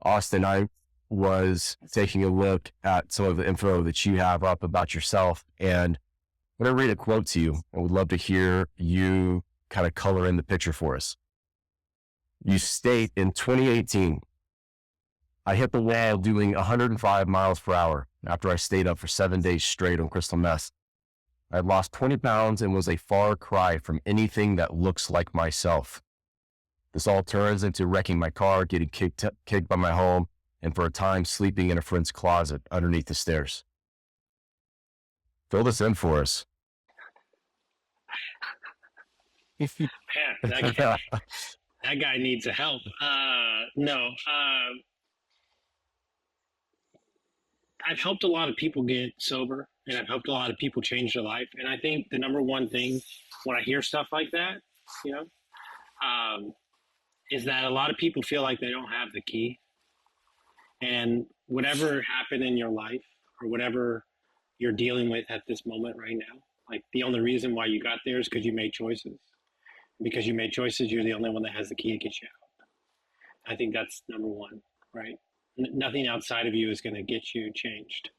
Austin, I was taking a look at some of the info that you have up about yourself, and I'm going to read a quote to you. I would love to hear you kind of color in the picture for us. You state in 2018, I hit the wall doing 105 miles per hour after I stayed up for 7 days straight on crystal meth. I had lost 20 pounds and was a far cry from anything that looks like myself. This all turns into wrecking my car, getting kicked by my home, and for a time sleeping in a friend's closet underneath the stairs. Fill this in for us. Man, that guy needs a help. No, I've helped a lot of people get sober, and I've helped a lot of people change their life. And I think the number one thing when I hear stuff like that, you know, is that a lot of people feel like they don't have the key. And whatever happened in your life or whatever you're dealing with at this moment right now, like the only reason why you got there is because you made choices. Because you made choices, you're the only one that has the key to get you out. I think that's number one, right? Nothing outside of you is going to get you changed.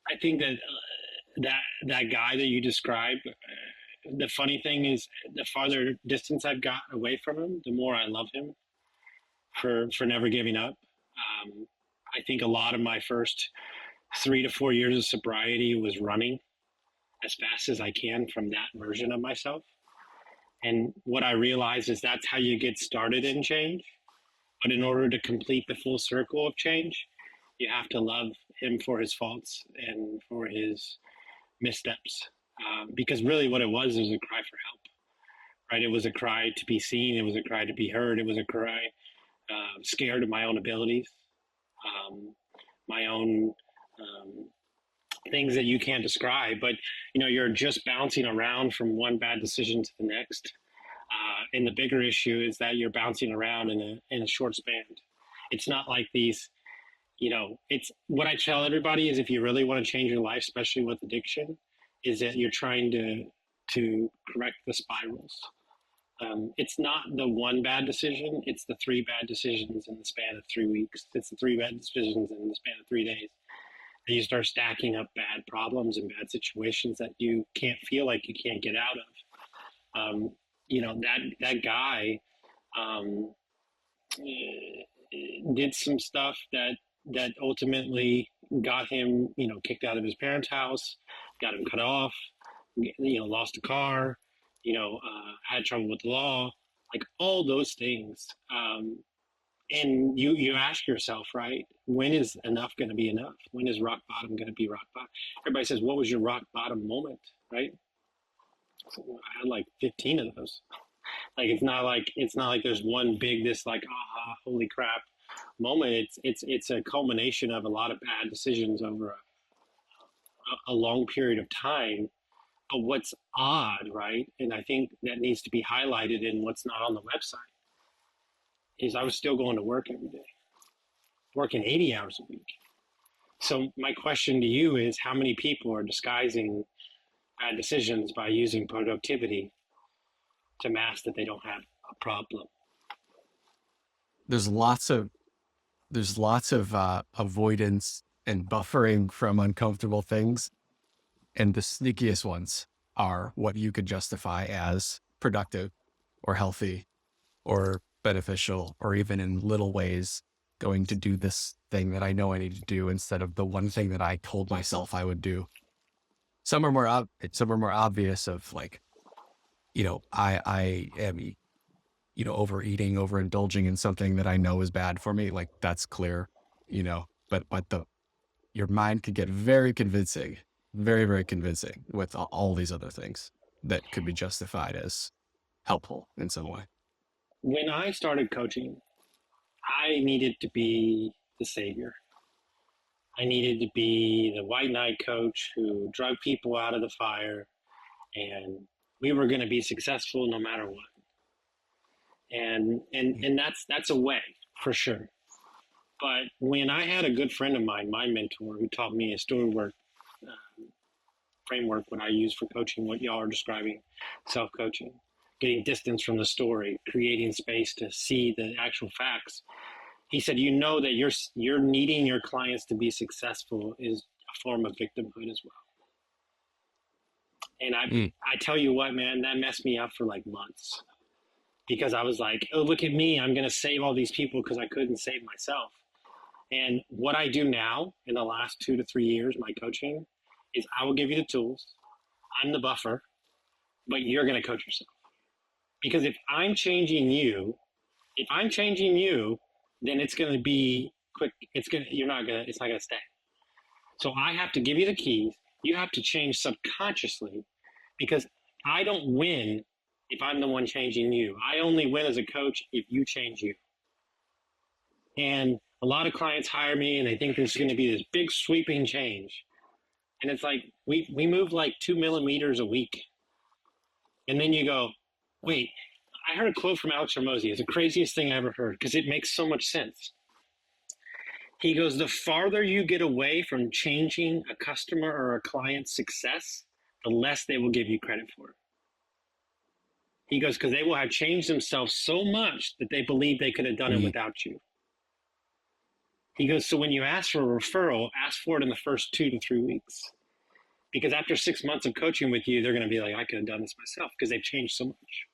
I think that guy that you described, the funny thing is, the farther distance I've got away from him, the more I love him for never giving up. I think a lot of my first 3 to 4 years of sobriety was running as fast as I can from that version of myself. And what I realized is that's how you get started in change. But in order to complete the full circle of change, you have to love him for his faults and for his missteps. Because really what it was a cry for help, right? It was a cry to be seen. It was a cry to be heard. It was a cry scared of my own abilities, my own things that you can't describe. But, you know, you're just bouncing around from one bad decision to the next. And the bigger issue is that you're bouncing around in a short span. It's not like these, you know, it's what I tell everybody is if you really want to change your life, especially with addiction, is that you're trying to correct the spirals. It's not the one bad decision, it's the 3 bad decisions in the span of 3 weeks. It's the 3 bad decisions in the span of 3 days. And you start stacking up bad problems and bad situations that you can't feel like you can't get out of. You know, that guy did some stuff that ultimately got him, you know, kicked out of his parents' house, got him cut off, you know, lost a car, you know, had trouble with the law, like all those things. And you ask yourself, right, when is enough going to be enough? When is rock bottom going to be rock bottom? Everybody says, what was your rock bottom moment, right? So I had like 15 of those. Like it's not like there's one big this like aha holy crap moment. It's a culmination of a lot of bad decisions over a long period of time. But what's odd, right? And I think that needs to be highlighted in what's not on the website is I was still going to work every day, working 80 hours a week. So my question to you is how many people are disguising bad decisions by using productivity to mask that they don't have a problem? There's lots of avoidance and buffering from uncomfortable things. And the sneakiest ones are what you could justify as productive or healthy or beneficial, or even in little ways going to do this thing that I know I need to do instead of the one thing that I told myself I would do. Some are more obvious of like, you know, I am, you know, overeating, overindulging in something that I know is bad for me. Like that's clear, you know, but your mind could get very convincing, very, very convincing with all these other things that could be justified as helpful in some way. When I started coaching, I needed to be the savior. I needed to be the white knight coach who drug people out of the fire, and we were going to be successful no matter what. And that's a way for sure. But when I had a good friend of mine, my mentor, who taught me a storywork framework, what I use for coaching, what y'all are describing, self-coaching, getting distance from the story, creating space to see the actual facts. He said, you know that you're needing your clients to be successful is a form of victimhood as well. And I tell you what, man, that messed me up for like months, because I was like, oh, look at me. I'm going to save all these people because I couldn't save myself. And what I do now in the last 2 to 3 years, my coaching, is I will give you the tools. I'm the buffer, but you're going to coach yourself. Because if I'm changing you, then it's going to be quick. It's not going to stay. So I have to give you the keys. You have to change subconsciously, because I don't win if I'm the one changing you. I only win as a coach if you change you. And a lot of clients hire me and they think there's going to be this big sweeping change. And it's like, we move like 2 millimeters a week. And then you go, wait, I heard a quote from Alex Hormozy. It's the craziest thing I ever heard, because it makes so much sense. He goes, the farther you get away from changing a customer or a client's success, the less they will give you credit for it. He goes, because they will have changed themselves so much that they believe they could have done it without you. He goes, so when you ask for a referral, ask for it in the first 2 to 3 weeks. Because after 6 months of coaching with you, they're going to be like, I could have done this myself, because they've changed so much.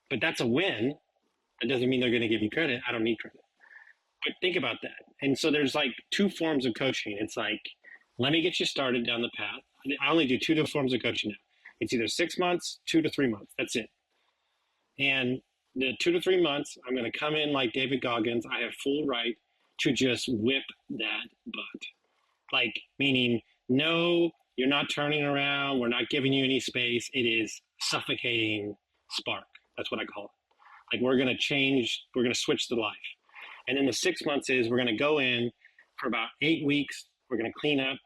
But that's a win. That doesn't mean they're going to give you credit. I don't need credit. But think about that. And so there's like 2 forms of coaching. It's like, let me get you started down the path. I only do 2 forms of coaching now. It's either 6 months, 2 to 3 months. That's it. And the 2 to 3 months, I'm going to come in like David Goggins. I have full right to just whip that butt. Like, meaning, no, you're not turning around. We're not giving you any space. It is suffocating spark. That's what I call it. Like, we're going to change. We're going to switch the life. And then the 6 months is we're going to go in for about 8 weeks. We're going to clean up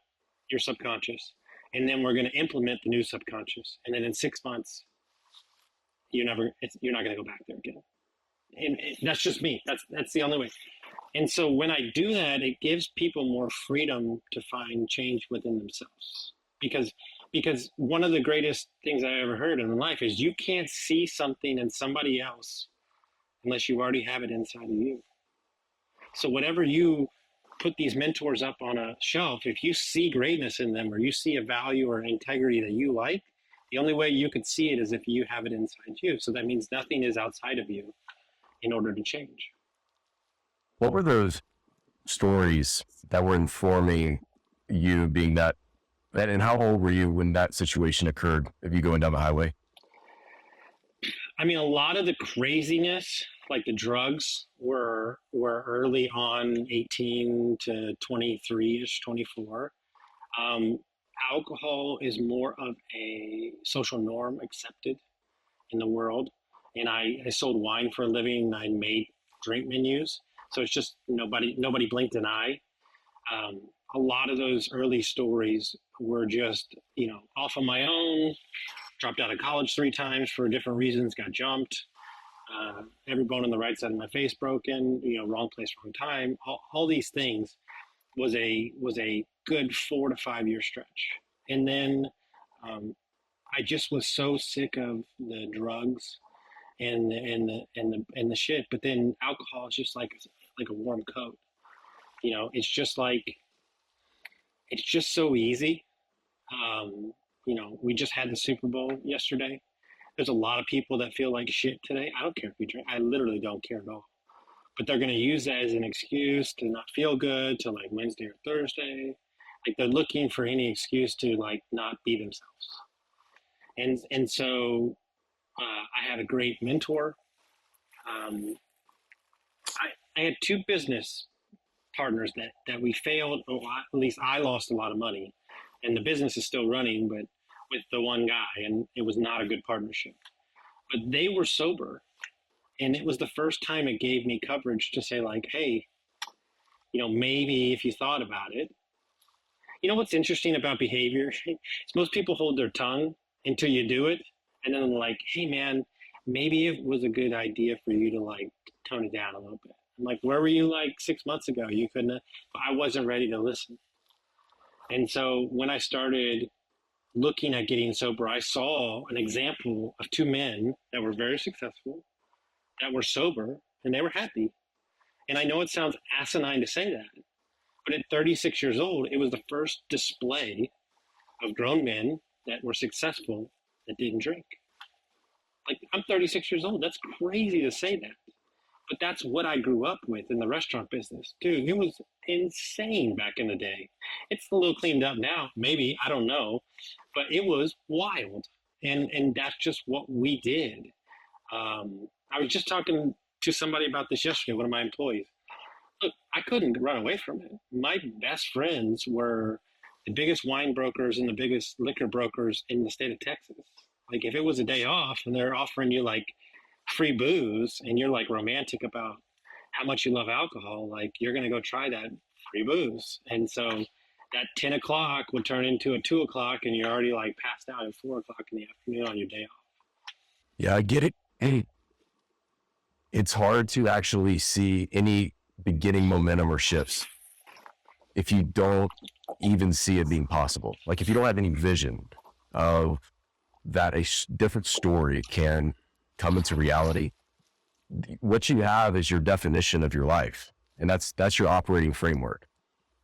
your subconscious. And then we're going to implement the new subconscious. And then in 6 months, you're not going to go back there again. And that's just me. That's the only way. And so when I do that, it gives people more freedom to find change within themselves. Because one of the greatest things I ever heard in life is you can't see something in somebody else unless you already have it inside of you. So whatever you put these mentors up on a shelf, if you see greatness in them, or you see a value or integrity that you like, the only way you could see it is if you have it inside you. So that means nothing is outside of you in order to change. What were those stories that were informing you being that, and how old were you when that situation occurred, if you going down the highway? I mean, a lot of the craziness, like the drugs, were early on, 18 to 23-ish, 24. Alcohol is more of a social norm accepted in the world. And I sold wine for a living. I made drink menus. So it's just nobody blinked an eye. A lot of those early stories were just, off on my own, dropped out of college 3 times for different reasons, got jumped, every bone on the right side of my face broken, wrong place, wrong time. All these things was a good 4 to 5 year stretch. And then I just was so sick of the drugs and the shit. But then alcohol is just like a warm coat. It's just so easy. We just had the Super Bowl yesterday. There's a lot of people that feel like shit today. I don't care if you drink. I literally don't care at all. But they're going to use that as an excuse to not feel good, to like Wednesday or Thursday. Like, they're looking for any excuse to like not be themselves. And so I had a great mentor. I had 2 business partners that we failed, or at least I lost a lot of money, and the business is still running, but with the one guy, and it was not a good partnership. But they were sober, and it was the first time it gave me coverage to say like, hey, maybe if you thought about it. What's interesting about behavior is most people hold their tongue until you do it, and then they're like, hey man, maybe it was a good idea for you to like tone it down a little bit. I'm like, where were you like 6 months ago? You couldn't have, I wasn't ready to listen. And so when I started looking at getting sober, I saw an example of two men that were very successful, that were sober, and they were happy. And I know it sounds asinine to say that, but at 36 years old, it was the first display of grown men that were successful that didn't drink. Like, I'm 36 years old. That's crazy to say that. But that's what I grew up with in the restaurant business. Dude, it was insane back in the day. It's a little cleaned up now, maybe, I don't know. But it was wild. And that's just what we did. I was just talking to somebody about this yesterday, one of my employees. Look, I couldn't run away from it. My best friends were the biggest wine brokers and the biggest liquor brokers in the state of Texas. Like, if it was a day off and they're offering you like free booze and you're like romantic about how much you love alcohol, like, you're going to go try that free booze. And so that 10 o'clock would turn into a 2 o'clock and you're already like passed out at 4 o'clock in the afternoon on your day off. Yeah, I get it. It's hard to actually see any beginning momentum or shifts if you don't even see it being possible. Like, if you don't have any vision of that a different story can come into reality, what you have is your definition of your life. And that's your operating framework.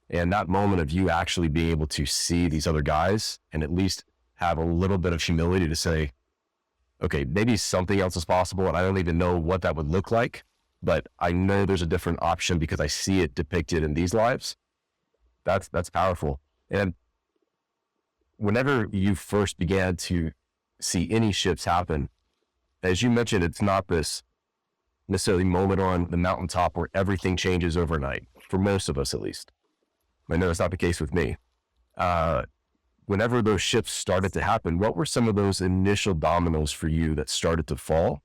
And that moment of you actually being able to see these other guys and at least have a little bit of humility to say, okay, maybe something else is possible. And I don't even know what that would look like, but I know there's a different option because I see it depicted in these lives. That's powerful. And whenever you first began to see any shifts happen, as you mentioned, it's not this necessarily moment on the mountaintop where everything changes overnight, for most of us at least. I know it's not the case with me. Whenever those shifts started to happen, what were some of those initial dominoes for you that started to fall,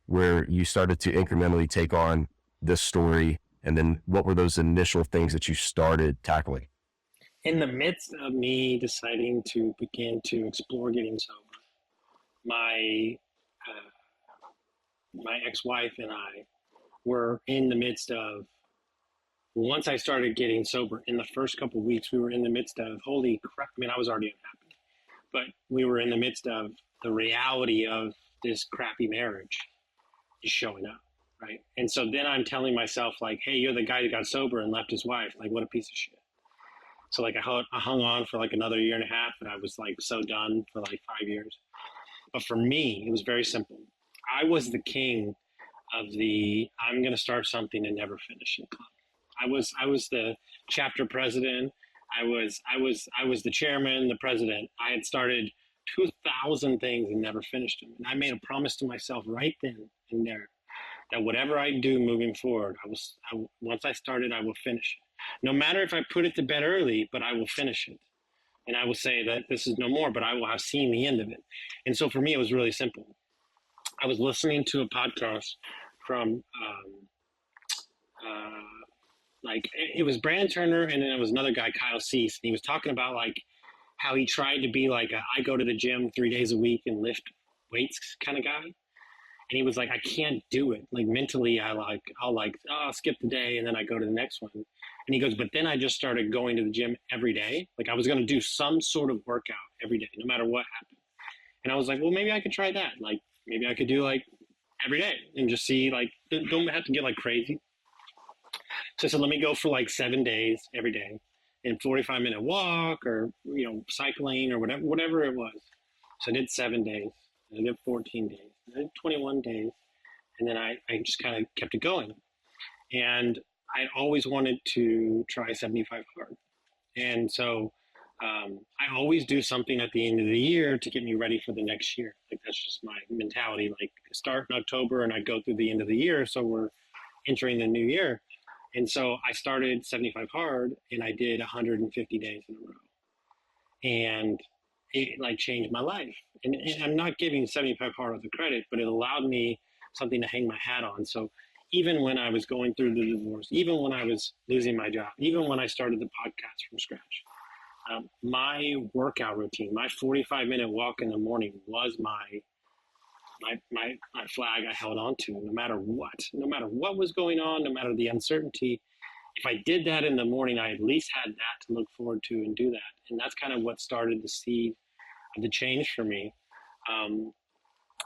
where you started to incrementally take on this story? And then what were those initial things that you started tackling? In the midst of me deciding to begin to explore getting sober, my ex-wife and I were in the midst of, once I started getting sober, in the first couple of weeks, we were in the midst of, holy crap, I mean, I was already unhappy, but we were in the midst of the reality of this crappy marriage is showing up, right? And so then I'm telling myself, like, hey, you're the guy who got sober and left his wife. Like, what a piece of shit. So like I hung on for like another year and a half, and I was like so done for like 5 years. But for me, it was very simple. I was the king of the I'm going to start something and never finish it club. I was the chapter president. I was the chairman, the president. I had started 2,000 things and never finished them. And I made a promise to myself right then and there that whatever I do moving forward, once I started, I will finish it. No matter if I put it to bed early, but I will finish it. And I will say that this is no more, but I will have seen the end of it. And so for me, it was really simple. I was listening to a podcast from, like, it was Brand Turner, and then it was another guy, Kyle Cease. And he was talking about like how he tried to be like I go to the gym 3 days a week and lift weights kind of guy. And he was like, I can't do it. Like mentally, I'll skip the day and then I go to the next one. And he goes, but then I just started going to the gym every day. Like I was going to do some sort of workout every day, no matter what happened. And I was like, well, maybe I could try that. Like maybe I could do like every day and just see, like, don't have to get like crazy. So I said, let me go for like 7 days every day and 45-minute walk or, cycling or whatever it was. So I did 7 days. I did 14 days. I did 21 days. And then I just kind of kept it going. And I always wanted to try 75 hard. And so I always do something at the end of the year to get me ready for the next year. Like that's just my mentality. Like start in October and I go through the end of the year. So we're entering the new year. And so I started 75 hard and I did 150 days in a row. And it like changed my life. And I'm not giving 75 hard the credit, but it allowed me something to hang my hat on. So even when I was going through the divorce, even when I was losing my job, even when I started the podcast from scratch, my workout routine, my 45-minute walk in the morning was my flag I held on to no matter what was going on, no matter the uncertainty. If I did that in the morning, I at least had that to look forward to and do that. And that's kind of what started the seed the change for me.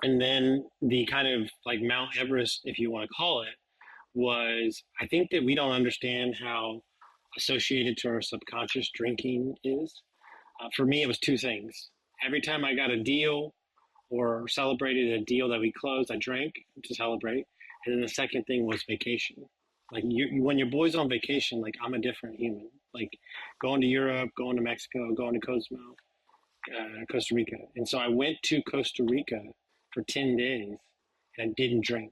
And then the kind of like Mount Everest, if you want to call it, was I think that we don't understand how associated to our subconscious drinking is. For me, it was two things. Every time I got a deal or celebrated a deal that we closed, I drank to celebrate. And then the second thing was vacation. Like when your boy's on vacation, like I'm a different human. Like going to Europe, going to Mexico, going to Cozumel, Costa Rica. And so I went to Costa Rica for 10 days and I didn't drink.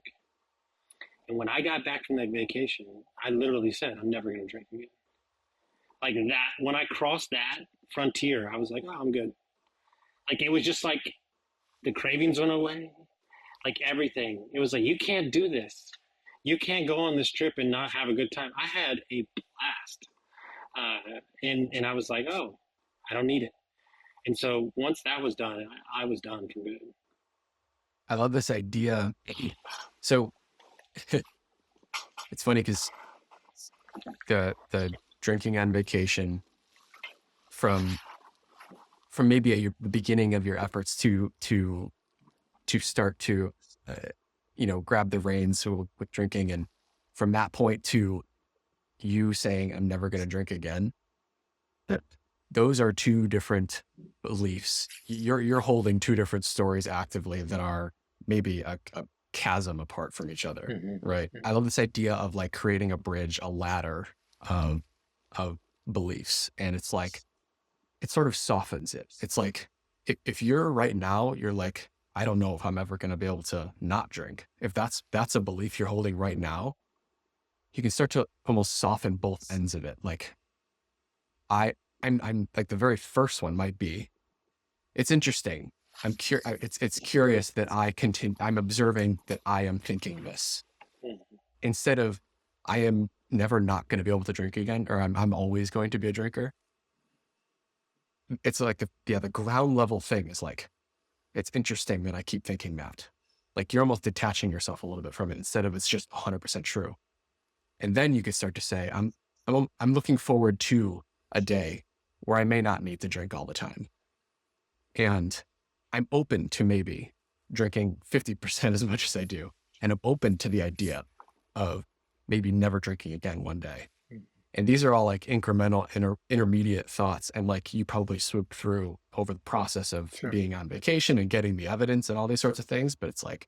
And when I got back from that vacation, I literally said, I'm never going to drink again. Like that, when I crossed that frontier, I was like, oh, I'm good. Like it was just like the cravings went away, like everything. It was like, you can't do this. You can't go on this trip and not have a good time. I had a blast. And I was like, oh, I don't need it. And so once that was done, I was done for good. I love this idea. So it's funny because the drinking on vacation from maybe the beginning of your efforts to start to grab the reins with drinking, and from that point to you saying I'm never going to drink again, those are two different beliefs. You're holding two different stories actively that are maybe a chasm apart from each other. Mm-hmm. Right. I love this idea of like creating a bridge, a ladder of beliefs. And it's like, it sort of softens it. It's like, if you're right now, you're like, I don't know if I'm ever going to be able to not drink. If that's a belief you're holding right now, you can start to almost soften both ends of it. Like I'm like, the very first one might be, it's interesting. It's curious that I'm observing that I am thinking this instead of I am never not going to be able to drink again, or I'm always going to be a drinker. It's like the ground level thing is like, it's interesting that I keep thinking that. Like you're almost detaching yourself a little bit from it instead of it's just 100% true. And then you can start to say, I'm looking forward to a day where I may not need to drink all the time. And I'm open to maybe drinking 50% as much as I do. And I'm open to the idea of maybe never drinking again one day. And these are all like incremental, intermediate thoughts. And like you probably swooped through over the process of being on vacation and getting the evidence and all these sorts of things. But it's like,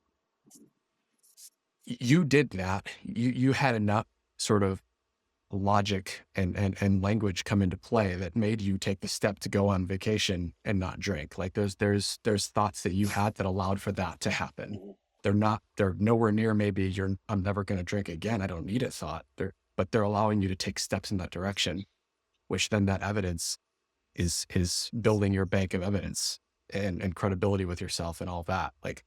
you did that. You had enough sort of logic and language come into play that made you take the step to go on vacation and not drink. Like there's thoughts that you had that allowed for that to happen. They're nowhere near maybe I'm never going to drink again, I don't need it thought. But they're allowing you to take steps in that direction, which then that evidence is building your bank of evidence and credibility with yourself and all that. Like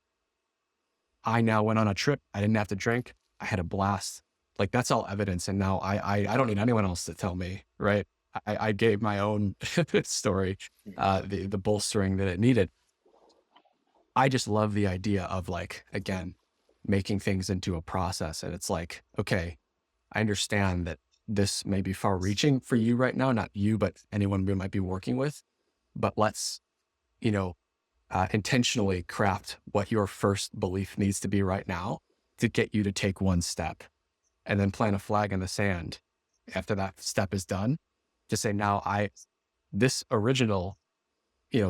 I now went on a trip. I didn't have to drink. I had a blast. Like that's all evidence. And now I don't need anyone else to tell me, right? I gave my own story, the bolstering that it needed. I just love the idea of like, again, making things into a process. And it's like, okay, I understand that this may be far reaching for you right now, not you, but anyone we might be working with, but let's, intentionally craft what your first belief needs to be right now to get you to take one step, and then plant a flag in the sand after that step is done to say, now this original,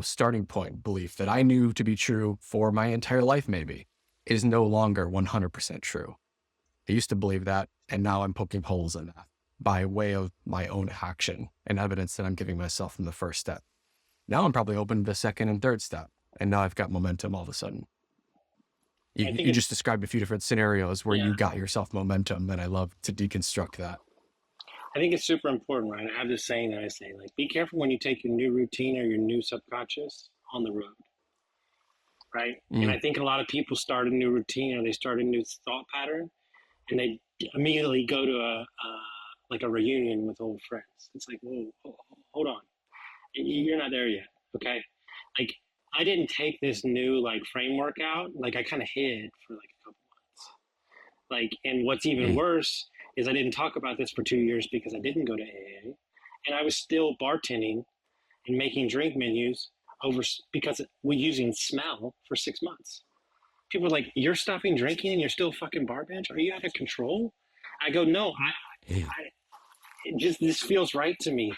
starting point belief that I knew to be true for my entire life maybe is no longer 100% true. I used to believe that, and now I'm poking holes in that by way of my own action and evidence that I'm giving myself from the first step. Now I'm probably open to the second and third step, and now I've got momentum all of a sudden. You just described a few different scenarios where you got yourself momentum, and I love to deconstruct that. I think it's super important, right? I have this saying that I say, like, be careful when you take your new routine or your new subconscious on the road, right? And I think a lot of people start a new routine or they start a new thought pattern, and they immediately go to a reunion with old friends. It's like, whoa, hold on, you're not there yet, okay? Like, I didn't take this new like framework out. Like, I kind of hid for like a couple months. Like, and what's even worse is I didn't talk about this for 2 years because I didn't go to AA, and I was still bartending and making drink menus because we're using smell for 6 months. People are like, you're stopping drinking and you're still fucking bar bench? Are you out of control? I go, no, it just, this feels right to me.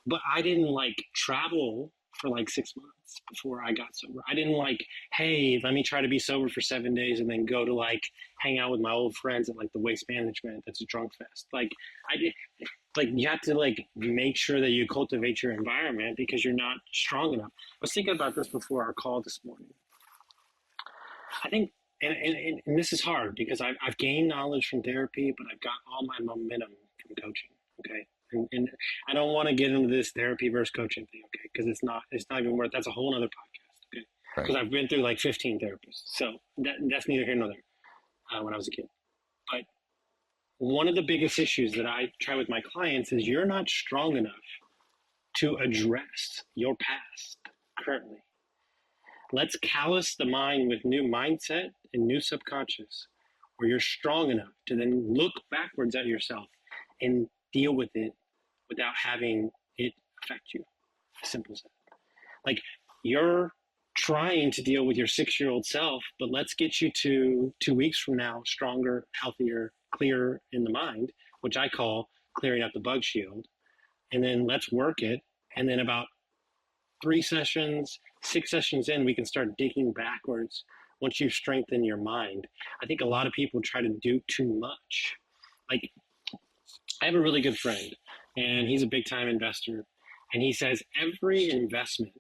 But I didn't like travel for like 6 months before I got sober. I didn't like, hey, let me try to be sober for 7 days and then go to like hang out with my old friends at like the Waste Management that's a drunk fest. Like I did, like you have to like make sure that you cultivate your environment because you're not strong enough. I was thinking about this before our call this morning. I think, and this is hard because I've gained knowledge from therapy, but I've got all my momentum from coaching. Okay. And I don't want to get into this therapy versus coaching thing. Okay. Cause it's not even worth, that's a whole other podcast. Okay. Right. Cause I've been through like 15 therapists. So that's neither here nor there when I was a kid. But one of the biggest issues that I try with my clients is you're not strong enough to address your past currently. Let's callous the mind with new mindset and new subconscious, where you're strong enough to then look backwards at yourself and deal with it without having it affect you. As simple as that. Like you're trying to deal with your 6-year-old self, but let's get you to 2 weeks from now, stronger, healthier, clearer in the mind, which I call clearing out the bug shield. And then let's work it. And then about 3 sessions, 6 sessions in, we can start digging backwards once you strengthen your mind. I think a lot of people try to do too much. Like, I have a really good friend, and he's a big time investor. And he says every investment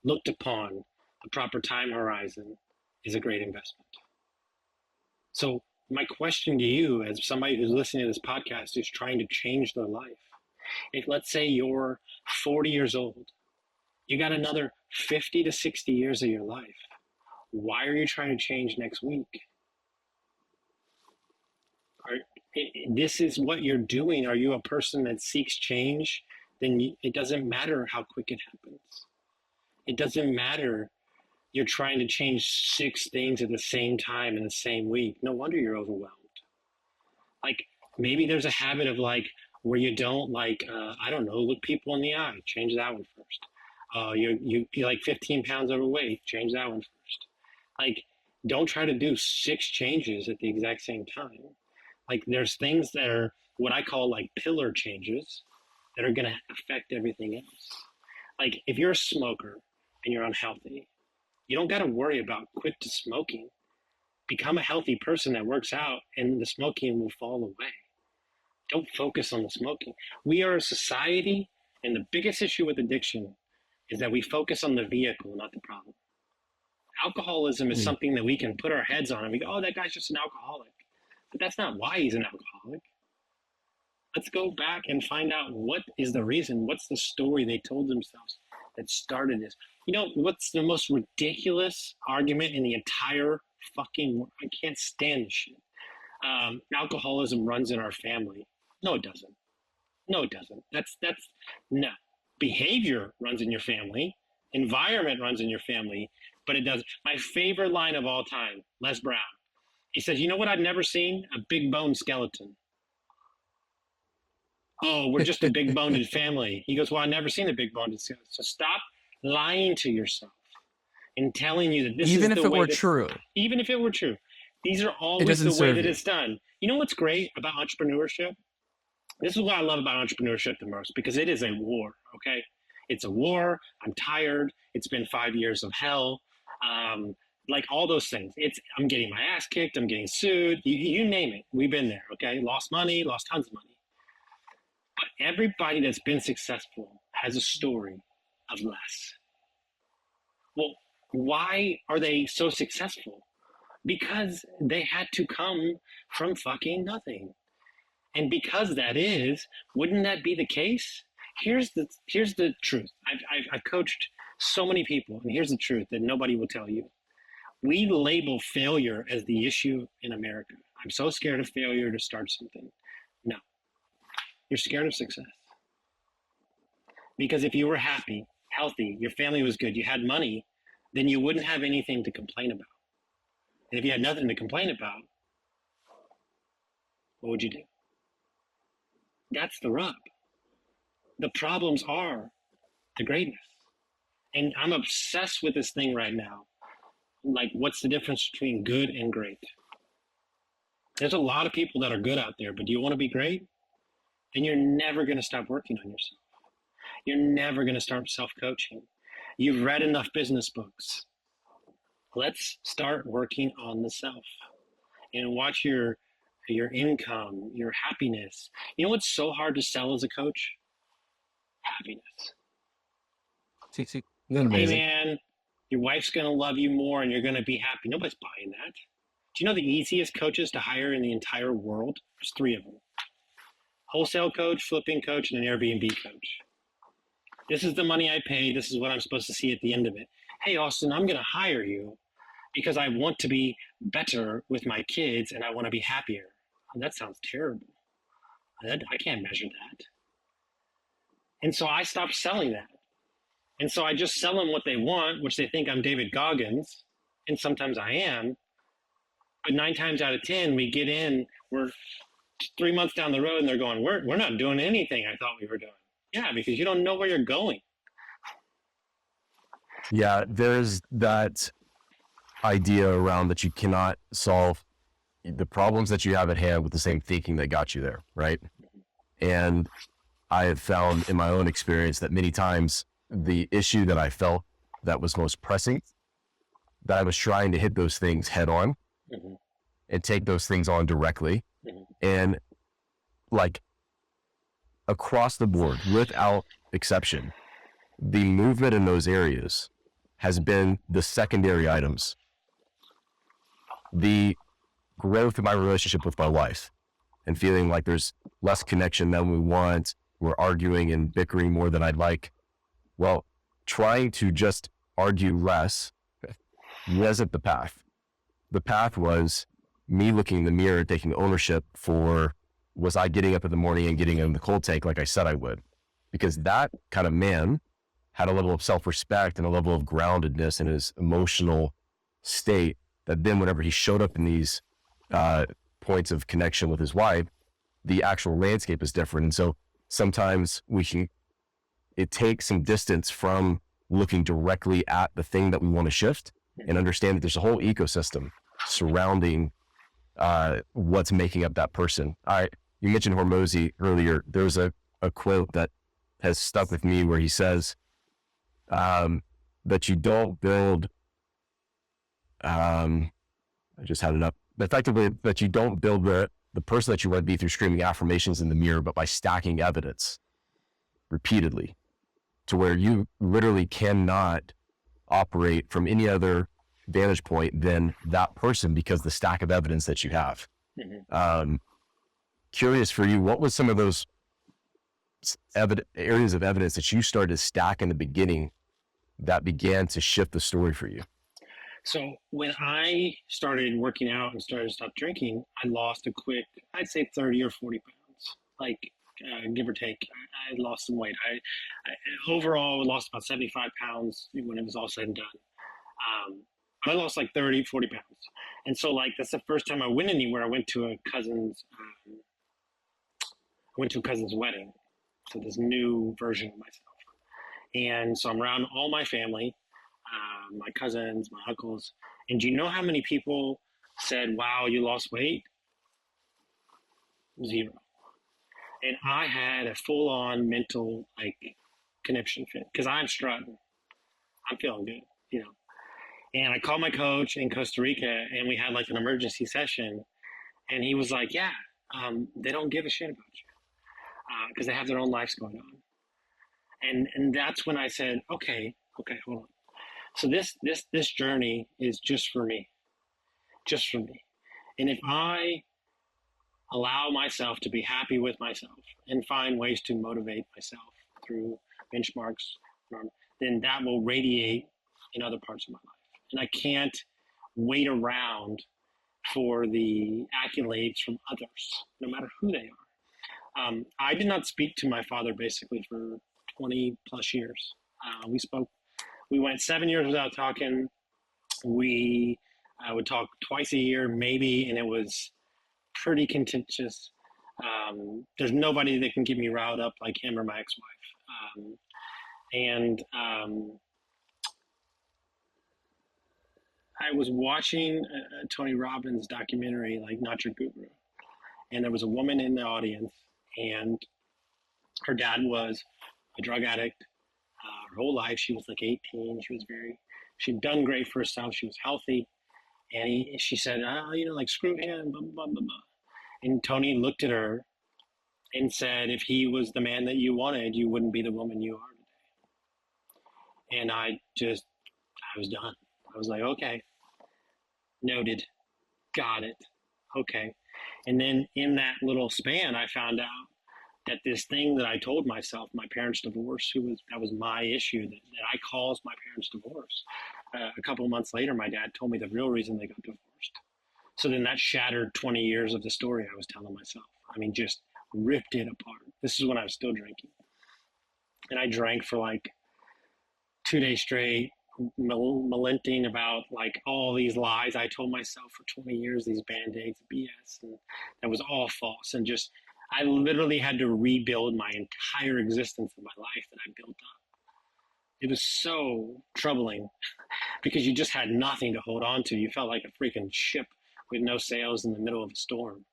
looked upon the proper time horizon is a great investment. So, my question to you, as somebody who's listening to this podcast who's trying to change their life, if let's say you're 40 years old, you got another 50 to 60 years of your life. Why are you trying to change next week? This is what you're doing. Are you a person that seeks change? Then it doesn't matter how quick it happens. It doesn't matter you're trying to change 6 things at the same time in the same week. No wonder you're overwhelmed. Like maybe there's a habit of like where you don't like, I don't know, look people in the eye. Change that one first. You're like 15 pounds overweight. Change that one first. Like, don't try to do 6 changes at the exact same time. Like, there's things that are what I call like pillar changes that are going to affect everything else. Like, if you're a smoker and you're unhealthy, you don't got to worry about quit to smoking. Become a healthy person that works out, and the smoking will fall away. Don't focus on the smoking. We are a society, and the biggest issue with addiction is that we focus on the vehicle, not the problem. Alcoholism is something that we can put our heads on and we go, oh, that guy's just an alcoholic. But that's not why he's an alcoholic. Let's go back and find out what is the reason. What's the story they told themselves that started this? You know, what's the most ridiculous argument in the entire fucking world? I can't stand this shit. Alcoholism runs in our family. No, it doesn't. No, it doesn't. That's no. Behavior runs in your family, environment runs in your family, but it doesn't. My favorite line of all time, Les Brown. He says, you know what I've never seen? A big bone skeleton. Oh, we're just a big boned family. He goes, well, I've never seen a big boned skeleton. So stop lying to yourself and telling you that this Even is if the it way were that, true. Even if it were true. These are always doesn't the way serve that you. it's done. You know what's great about entrepreneurship? This is what I love about entrepreneurship the most, because it is a war, okay? It's a war. I'm tired. It's been 5 years of hell. Like all those things. I'm getting my ass kicked. I'm getting sued. You name it. We've been there, okay? Lost money, lost tons of money. But everybody that's been successful has a story of less. Well, why are they so successful? Because they had to come from fucking nothing. And because that is, wouldn't that be the case? Here's the truth. I've coached so many people, and here's the truth that nobody will tell you. We label failure as the issue in America. I'm so scared of failure to start something. No, you're scared of success. Because if you were happy, healthy, your family was good, you had money, then you wouldn't have anything to complain about. And if you had nothing to complain about, what would you do? That's the rub. The problems are the greatness. And I'm obsessed with this thing right now. Like, what's the difference between good and great? There's a lot of people that are good out there, but do you want to be great? Then you're never going to stop working on yourself. You're never going to start self-coaching. You've read enough business books. Let's start working on the self and watch your income, your happiness. You know what's so hard to sell as a coach? Happiness. Isn't that Hey amazing? man, your wife's going to love you more and you're going to be happy. Nobody's buying that. Do you know the easiest coaches to hire in the entire world? There's 3 of them. Wholesale coach, flipping coach, and an Airbnb coach. This is the money I pay. This is what I'm supposed to see at the end of it. Hey, Austin, I'm going to hire you because I want to be better with my kids and I want to be happier. Oh, that sounds terrible. I can't measure that. And so I stopped selling that. And so I just sell them what they want, which they think I'm David Goggins. And sometimes I am. But 9 times out of 10, we get in, we're 3 months down the road and they're going, we're not doing anything I thought we were doing. Yeah, because you don't know where you're going. Yeah, there's that idea around that you cannot solve the problems that you have at hand with the same thinking that got you there, right? And I have found in my own experience that many times the issue that I felt that was most pressing, that I was trying to hit those things head on Mm-hmm. and take those things on directly. Mm-hmm. And like across the board, without exception, the movement in those areas has been the secondary items. The growth in my relationship with my wife and feeling like there's less connection than we want. We're arguing and bickering more than I'd like. Well, trying to just argue less wasn't the path. The path was me looking in the mirror, taking ownership for, was I getting up in the morning and getting in the cold tank like I said I would? Because that kind of man had a level of self-respect and a level of groundedness in his emotional state that then whenever he showed up in these points of connection with his wife, the actual landscape is different. And so sometimes it takes some distance from looking directly at the thing that we want to shift and understand that there's a whole ecosystem surrounding what's making up that person. You mentioned Hormozy earlier. There's a quote that has stuck with me where he says that you don't build, I just had it up, effectively that you don't build the person that you want to be through screaming affirmations in the mirror, but by stacking evidence repeatedly to where you literally cannot operate from any other vantage point than that person because the stack of evidence that you have. Mm-hmm. Curious for you, what was some of those areas of evidence that you started to stack in the beginning that began to shift the story for you? So when I started working out and started to stop drinking, I lost a quick, I'd say 30 or 40 pounds, like give or take. I lost some weight. I overall lost about 75 pounds when it was all said and done. I lost like 30, 40 pounds. And so like, that's the first time I went anywhere. I went to a cousin's wedding. So this new version of myself. And so I'm around all my family, my cousins, my uncles. And do you know how many people said, wow, you lost weight? 0. And I had a full on mental like conniption fit because I'm strutting. I'm feeling good, you know. And I called my coach in Costa Rica and we had like an emergency session. And he was like, yeah, they don't give a shit about you because they have their own lives going on. And that's when I said, okay, hold on. So this journey is just for me. And if I allow myself to be happy with myself and find ways to motivate myself through benchmarks, then that will radiate in other parts of my life. And I can't wait around for the accolades from others, no matter who they are. I did not speak to my father basically for 20 plus years. We went 7 years without talking. We would talk twice a year, maybe, and it was pretty contentious. There's nobody that can get me riled up like him or my ex-wife. I was watching a Tony Robbins documentary, like Not Your Guru, and there was a woman in the audience, and her dad was a drug addict. Her whole life, she was like 18. She'd done great for herself. She was healthy, and she said, like screw him, blah blah blah blah. And Tony looked at her and said, if he was the man that you wanted, you wouldn't be the woman you are today. And I was done. I was like, okay, noted, got it, okay. And then in that little span, I found out that this thing that I told myself, my parents' divorce, that was my issue, that I caused my parents' divorce. A couple of months later, my dad told me the real reason they got divorced. So then that shattered 20 years of the story I was telling myself. I mean, just ripped it apart. This is when I was still drinking. And I drank for like 2 days straight, lamenting about like all these lies I told myself for 20 years, these band-aids, BS, and that was all false. And just, I literally had to rebuild my entire existence of my life that I built up. It was so troubling because you just had nothing to hold on to. You felt like a freaking ship with no sails in the middle of a storm.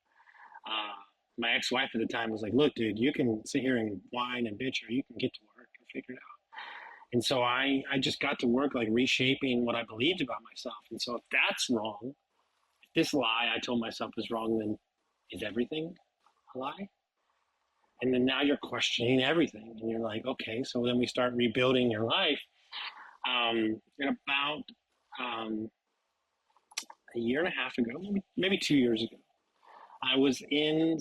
My ex-wife at the time was like, look, dude, you can sit here and whine and bitch, or you can get to work and figure it out. And so I just got to work like reshaping what I believed about myself. And so if that's wrong, if this lie I told myself is wrong, then is everything a lie? And then now you're questioning everything. And you're like, okay, so then we start rebuilding your life. And about a year and a half ago, maybe 2 years ago, I was in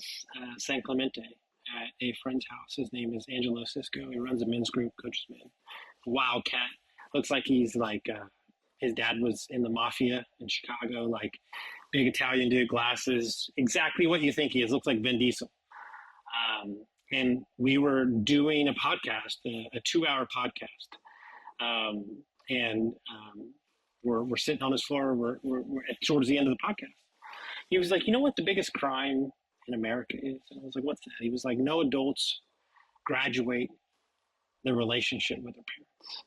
San Clemente at a friend's house. His name is Angelo Cisco. He runs a men's group, coaches men. Wildcat. Looks like he's like, his dad was in the mafia in Chicago, like big Italian dude, glasses, exactly what you think he is. Looks like Vin Diesel. And we were doing a podcast, a 2-hour podcast. We're sitting on his floor. We're towards the end of the podcast. He was like, you know what the biggest crime in America is? And I was like, what's that? He was like, no adults graduate their relationship with their parents.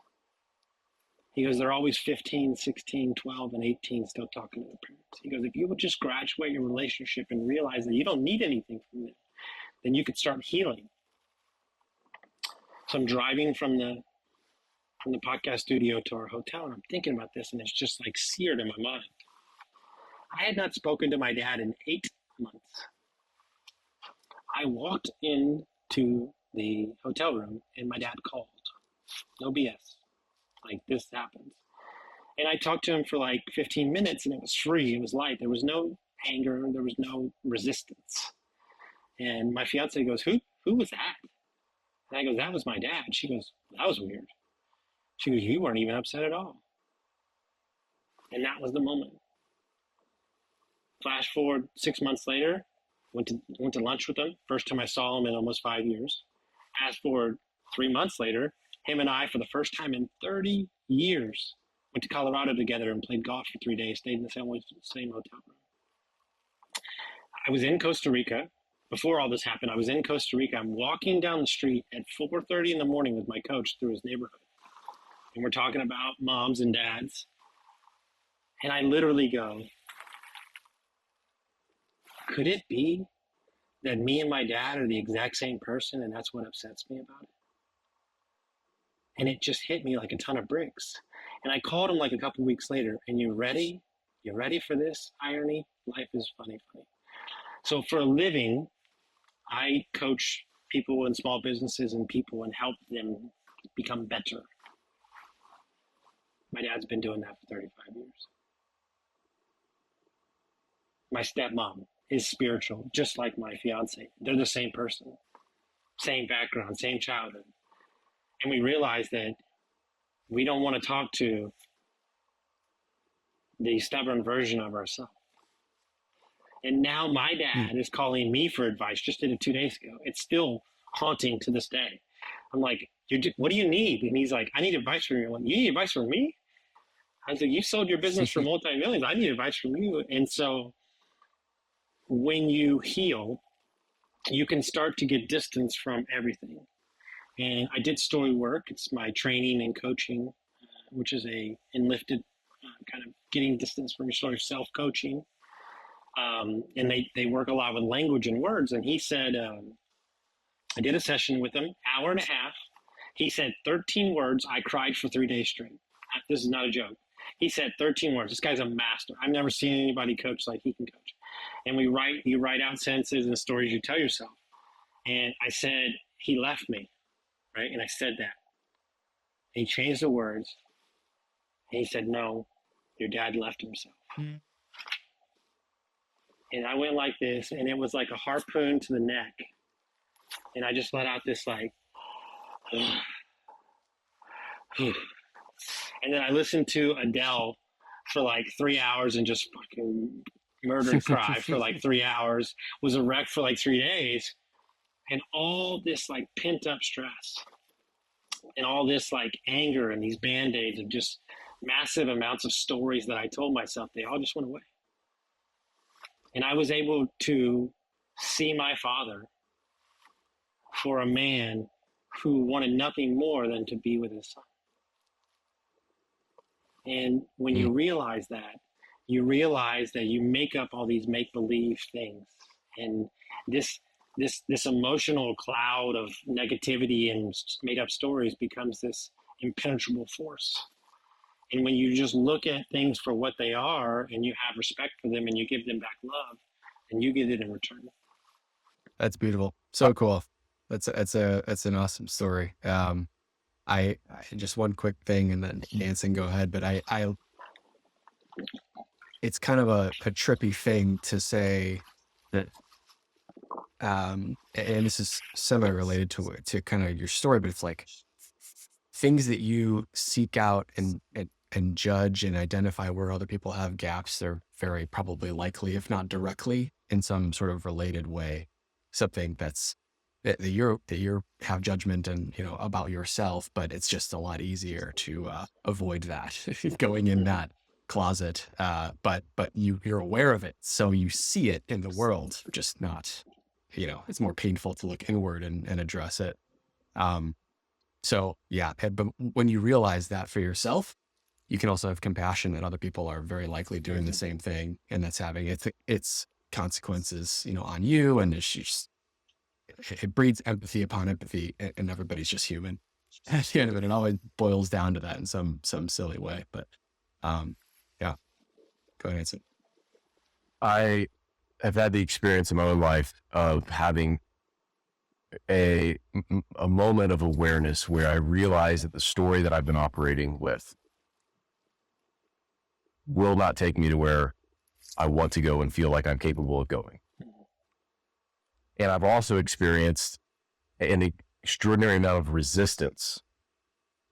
He goes, they're always 15, 16, 12, and 18 still talking to their parents. He goes, if you would just graduate your relationship and realize that you don't need anything from them, then you could start healing. So I'm driving from the podcast studio to our hotel, and I'm thinking about this, and it's just like seared in my mind. I had not spoken to my dad in 8 months. I walked into the hotel room and my dad called. No BS. Like, this happens. And I talked to him for like 15 minutes and it was free. It was light. There was no anger. There was no resistance. And my fiance goes, who was that? And I go, that was my dad. She goes, that was weird. She goes, you weren't even upset at all. And that was the moment. Flash forward 6 months later, went to lunch with him. First time I saw him in almost 5 years. Fast forward 3 months later, him and I, for the first time in 30 years, went to Colorado together and played golf for 3 days, stayed in the same hotel room. I was in Costa Rica. Before all this happened, I was in Costa Rica. I'm walking down the street at 4:30 in the morning with my coach through his neighborhood. And we're talking about moms and dads. And I literally go, could it be that me and my dad are the exact same person and that's what upsets me about it? And it just hit me like a ton of bricks. And I called him like a couple weeks later, and you ready? You ready for this irony? Life is funny. So for a living, I coach people in small businesses and people and help them become better. My dad's been doing that for 35 years. My stepmom is spiritual, just like my fiance. They're the same person, same background, same childhood. And we realized that we don't want to talk to the stubborn version of ourselves. And now my dad is calling me for advice. Just did it 2 days ago. It's still haunting to this day. I'm like, what do you need? And he's like, I need advice from you. I'm like, you need advice from me? I was like, you sold your business for multi-millions. I need advice from you. And so when you heal, you can start to get distance from everything. And I did story work. It's my training and coaching, which is a enlifted kind of getting distance from yourself, self-coaching. And they work a lot with language and words. And he said, I did a session with him, hour and a half. He said 13 words. I cried for 3 days straight. This is not a joke. He said 13 words. This guy's a master. I've never seen anybody coach like he can coach. And you write out sentences and stories you tell yourself. And I said, he left me, right? And I said that. And he changed the words. And he said, no, your dad left himself. Mm. And I went like this, and it was like a harpoon to the neck. And I just let out this like, and then I listened to Adele for like 3 hours and just fucking murder and cry for like 3 hours, was a wreck for like 3 days. And all this like pent up stress and all this like anger and these band-aids of just massive amounts of stories that I told myself, they all just went away. And I was able to see my father for a man who wanted nothing more than to be with his son. And when you realize that you make up all these make-believe things, and this emotional cloud of negativity and made-up stories becomes this impenetrable force. And when you just look at things for what they are, and you have respect for them, and you give them back love, and you get it in return. That's beautiful. So cool. That's an awesome story. I just one quick thing, and then Anson, go ahead. But I it's kind of a trippy thing to say that, and this is semi-related to kind of your story, but it's like things that you seek out and judge and identify where other people have gaps. They're very probably likely, if not directly, in some sort of related way, something that you have judgment and, about yourself, but it's just a lot easier to avoid that going in that closet. But you're aware of it, so you see it in the world, just not, it's more painful to look inward and address it. So yeah, but when you realize that for yourself, you can also have compassion that other people are very likely doing the same thing, and that's having its consequences, on you. And it's just, it breeds empathy upon empathy, and everybody's just human at the end of it. It always boils down to that in some silly way. But yeah, go ahead, Anson. I have had the experience in my own life of having a moment of awareness where I realize that the story that I've been operating with will not take me to where I want to go and feel like I'm capable of going. And I've also experienced an extraordinary amount of resistance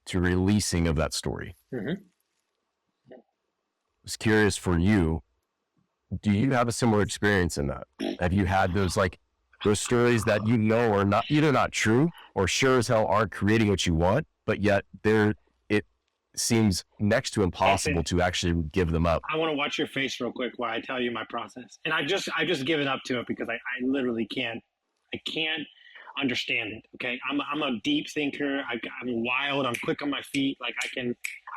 to releasing of that story. Mm-hmm. I was curious for you, do you have a similar experience in that? Have you had those stories that are not either not true or sure as hell aren't creating what you want, but yet it seems next to impossible to actually give them up? I want to watch your face real quick while I tell you my process. And I just given up to it because I literally can't understand it. Okay. I'm a deep thinker. I'm wild. I'm quick on my feet. Like I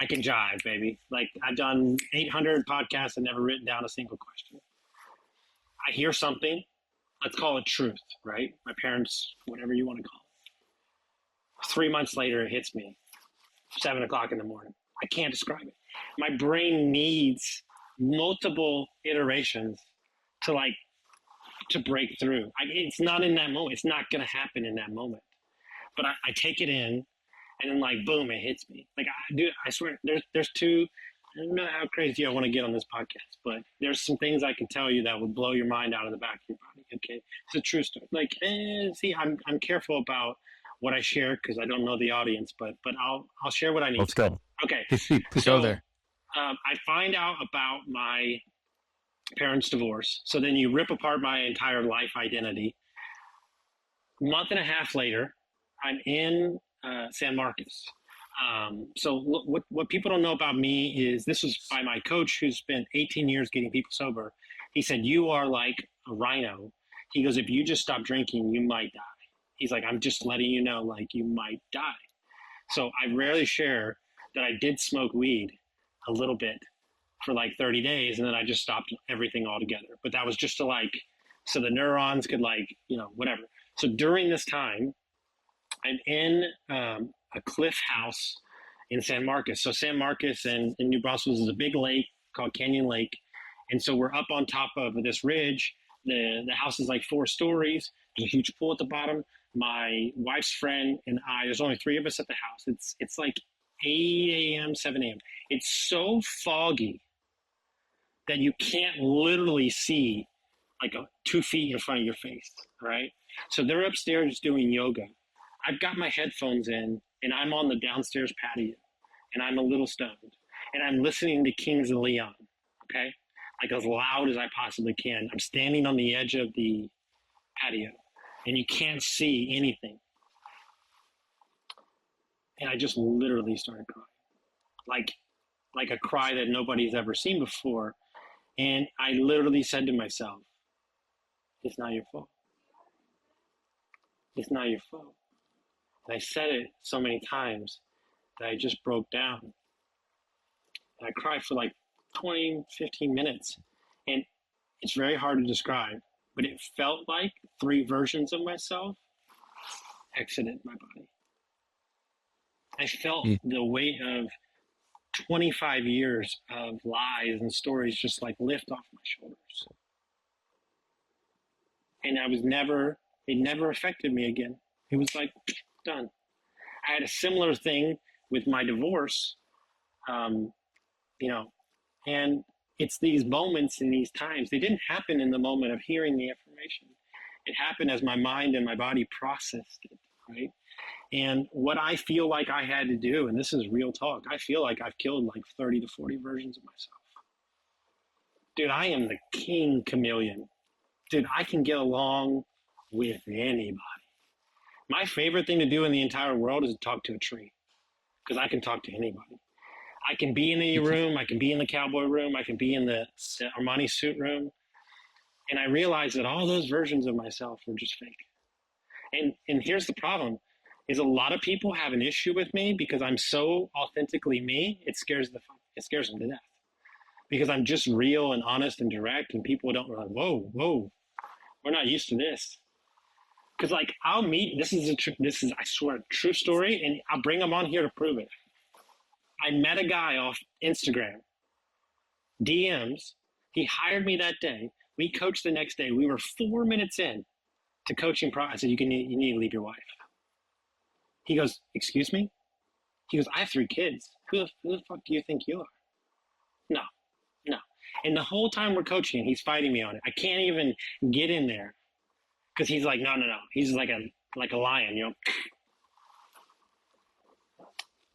can jive, baby. Like I've done 800 podcasts and never written down a single question. I hear something. Let's call it truth, right? My parents, whatever you want to call it. 3 months later, it hits me. 7:00 in the morning. I can't describe it. My brain needs multiple iterations to break through. It's not in that moment. It's not going to happen in that moment. But I take it in, and then boom, it hits me. I swear, there's two. I don't know how crazy I want to get on this podcast, but there's some things I can tell you that would blow your mind out of the back of your body. Okay, it's a true story. See, I'm careful about what I share because I don't know the audience, but I'll share what I need. Let's go. Okay, go there. I find out about my parents' divorce. So then you rip apart my entire life identity. A month and a half later, I'm in San Marcos. So what people don't know about me is this was by my coach who spent 18 years getting people sober. He said, you are like a rhino. He goes, if you just stop drinking, you might die. He's like, I'm just letting you know, you might die. So I rarely share that I did smoke weed a little bit for like 30 days. And then I just stopped everything altogether. But that was just to like, so the neurons could like, whatever. So during this time, I'm in a cliff house in San Marcos. So San Marcos and in New Brunswick is a big lake called Canyon Lake. And so we're up on top of this ridge. The house is like 4 stories. There's a huge pool at the bottom. My wife's friend and I, there's only 3 of us at the house. It's like 8 a.m., 7 a.m. It's so foggy that you can't literally see like 2 feet in front of your face, right? So they're upstairs doing yoga. I've got my headphones in and I'm on the downstairs patio and I'm a little stoned and I'm listening to Kings of Leon, okay? Like as loud as I possibly can. I'm standing on the edge of the patio and you can't see anything. And I just literally started crying, like a cry that nobody's ever seen before. And I literally said to myself, it's not your fault. It's not your fault. And I said it so many times that I just broke down. And I cried for like 20, 15 minutes. And it's very hard to describe, but it felt like 3 versions of myself exited my body. I felt the weight of 25 years of lies and stories just like lift off my shoulders. And it never affected me again. It was like, done. I had a similar thing with my divorce, and it's these moments and these times. They didn't happen in the moment of hearing the information. It happened as my mind and my body processed it, right? And what I feel like I had to do, and this is real talk, I feel like I've killed like 30 to 40 versions of myself. Dude, I am the king chameleon. Dude, I can get along with anybody. My favorite thing to do in the entire world is to talk to a tree, because I can talk to anybody. I can be in the room, I can be in the cowboy room, I can be in the Armani suit room. And I realized that all those versions of myself were just fake. And here's the problem, is a lot of people have an issue with me because I'm so authentically me, it scares them to death. Because I'm just real and honest and direct, and people don't like, whoa, we're not used to this. Because like I'll meet, this is I swear a true story, and I'll bring them on here to prove it. I met a guy off Instagram, DMs. He hired me that day. We coached the next day. We were 4 minutes in to coaching. I said, you need to leave your wife. He goes, excuse me? He goes, I have 3 kids. Who the fuck do you think you are? No. And the whole time we're coaching, he's fighting me on it. I can't even get in there because he's like, no. He's like a lion,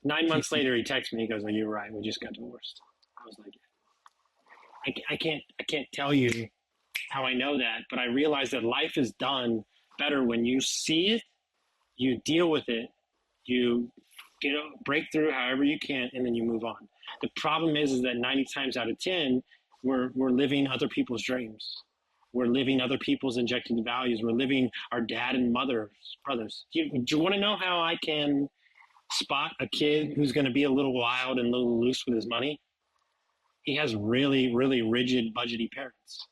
9 months later, he texts me. He goes, "Oh, you're right. We just got divorced." I was like, I can't tell you how I know that, but I realize that life is done better when you see it, you deal with it, you break through however you can, and then you move on. The problem is that 90 times out of 10, we're living other people's dreams. We're living other people's injected values. We're living our dad and mother's brothers. Do you want to know how I can spot a kid who's going to be a little wild and a little loose with his money? He has really, really rigid, budgety parents.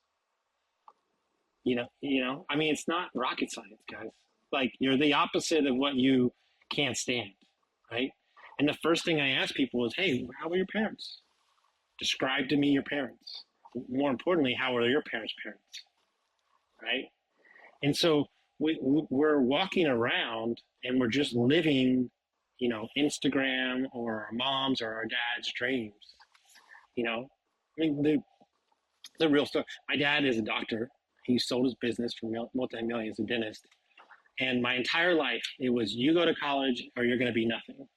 I mean, it's not rocket science, guys. Like, you're the opposite of what you can't stand, right? And the first thing I ask people is, hey, how are your parents? Describe to me your parents. More importantly, how are your parents' parents, right? And so we're walking around and we're just living, Instagram or our mom's or our dad's dreams. I mean, the real story. My dad is a doctor. He sold his business for multi-millions, a dentist. And my entire life, it was you go to college or you're going to be nothing.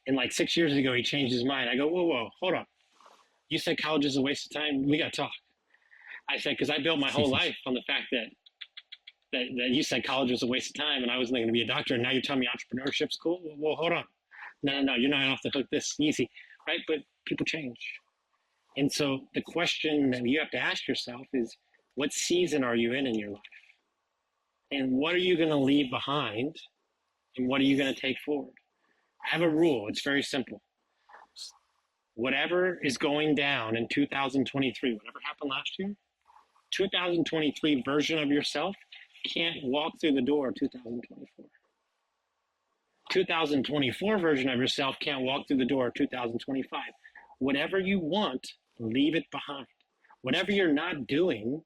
And like 6 years ago, he changed his mind. I go, whoa, hold on. You said college is a waste of time? We got to talk. I said, because I built my whole life on the fact that you said college was a waste of time and I wasn't going to be a doctor. And now you're telling me entrepreneurship's cool? Well, hold on. No, you're not off the hook this easy, right? But people change. And so the question that you have to ask yourself is, what season are you in your life? And what are you going to leave behind? And what are you going to take forward? I have a rule. It's very simple. whatever is going down in 2023, whatever happened last year, 2023 version of yourself can't walk through the door of 2024. 2024 version of yourself can't walk through the door of 2025. Whatever you want, leave it behind. Whatever you're not doing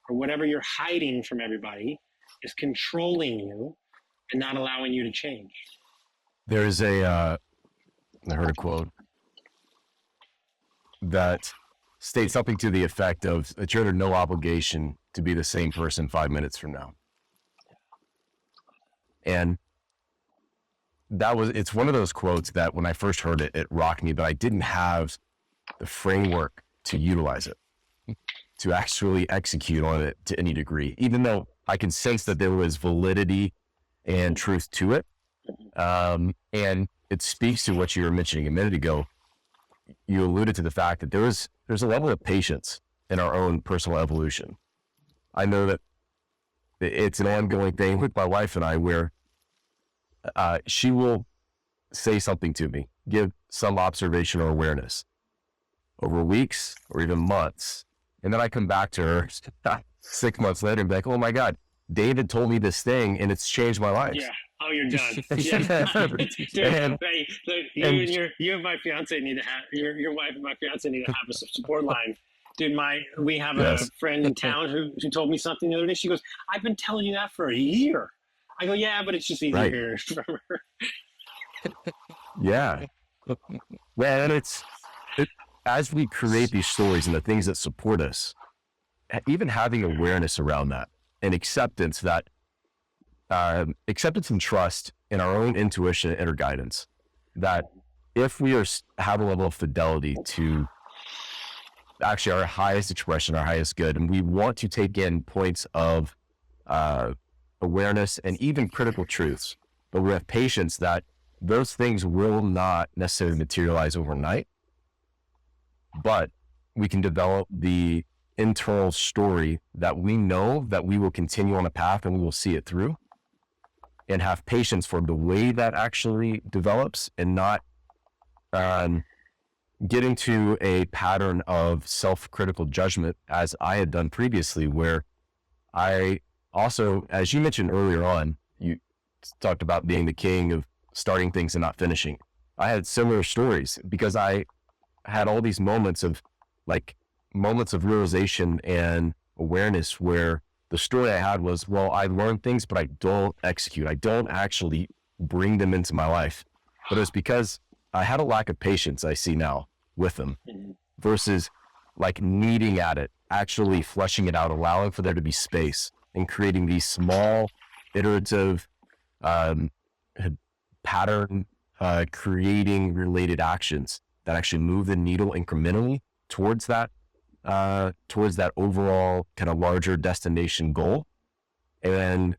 or whatever you're hiding from everybody is controlling you and not allowing you to change. There's I heard a quote that states something to the effect of that you're under no obligation to be the same person 5 minutes from now. And it's one of those quotes that when I first heard it, it rocked me, but I didn't have the framework to utilize it, to actually execute on it to any degree, even though I can sense that there was validity and truth to it. And it speaks to what you were mentioning a minute ago. You alluded to the fact that there's a level of patience in our own personal evolution. I know that it's an ongoing thing with my wife and I where she will say something to me, give some observation or awareness over weeks or even months. And then I come back to her 6 months later and be like, oh my God, David told me this thing and it's changed my life. Yeah. Oh, you're done. Yeah. Dude, hey, look, you and my fiance need to have, your wife and my fiance need to have a support line. Dude, we have a friend in town who told me something the other day. She goes, I've been telling you that for a year. I go, yeah, but it's just easier from her. Yeah. Well, and as we create these stories and the things that support us, even having awareness around that and acceptance and trust in our own intuition and inner guidance, that if we have a level of fidelity to actually our highest expression, our highest good, and we want to take in points of awareness and even critical truths, but we have patience that those things will not necessarily materialize overnight, but we can develop the internal story that we know that we will continue on a path and we will see it through, and have patience for the way that actually develops, and not get into a pattern of self-critical judgment as I had done previously, where I also, as you mentioned earlier on, you talked about being the king of starting things and not finishing. I had similar stories because I had all these moments of realization and awareness where the story I had was, well, I learned things, but I don't execute. I don't actually bring them into my life. But it was because I had a lack of patience, I see now, with them, versus like needing at it, actually fleshing it out, allowing for there to be space, and creating these small, iterative, pattern creating related actions that actually move the needle incrementally towards that overall kind of larger destination goal. And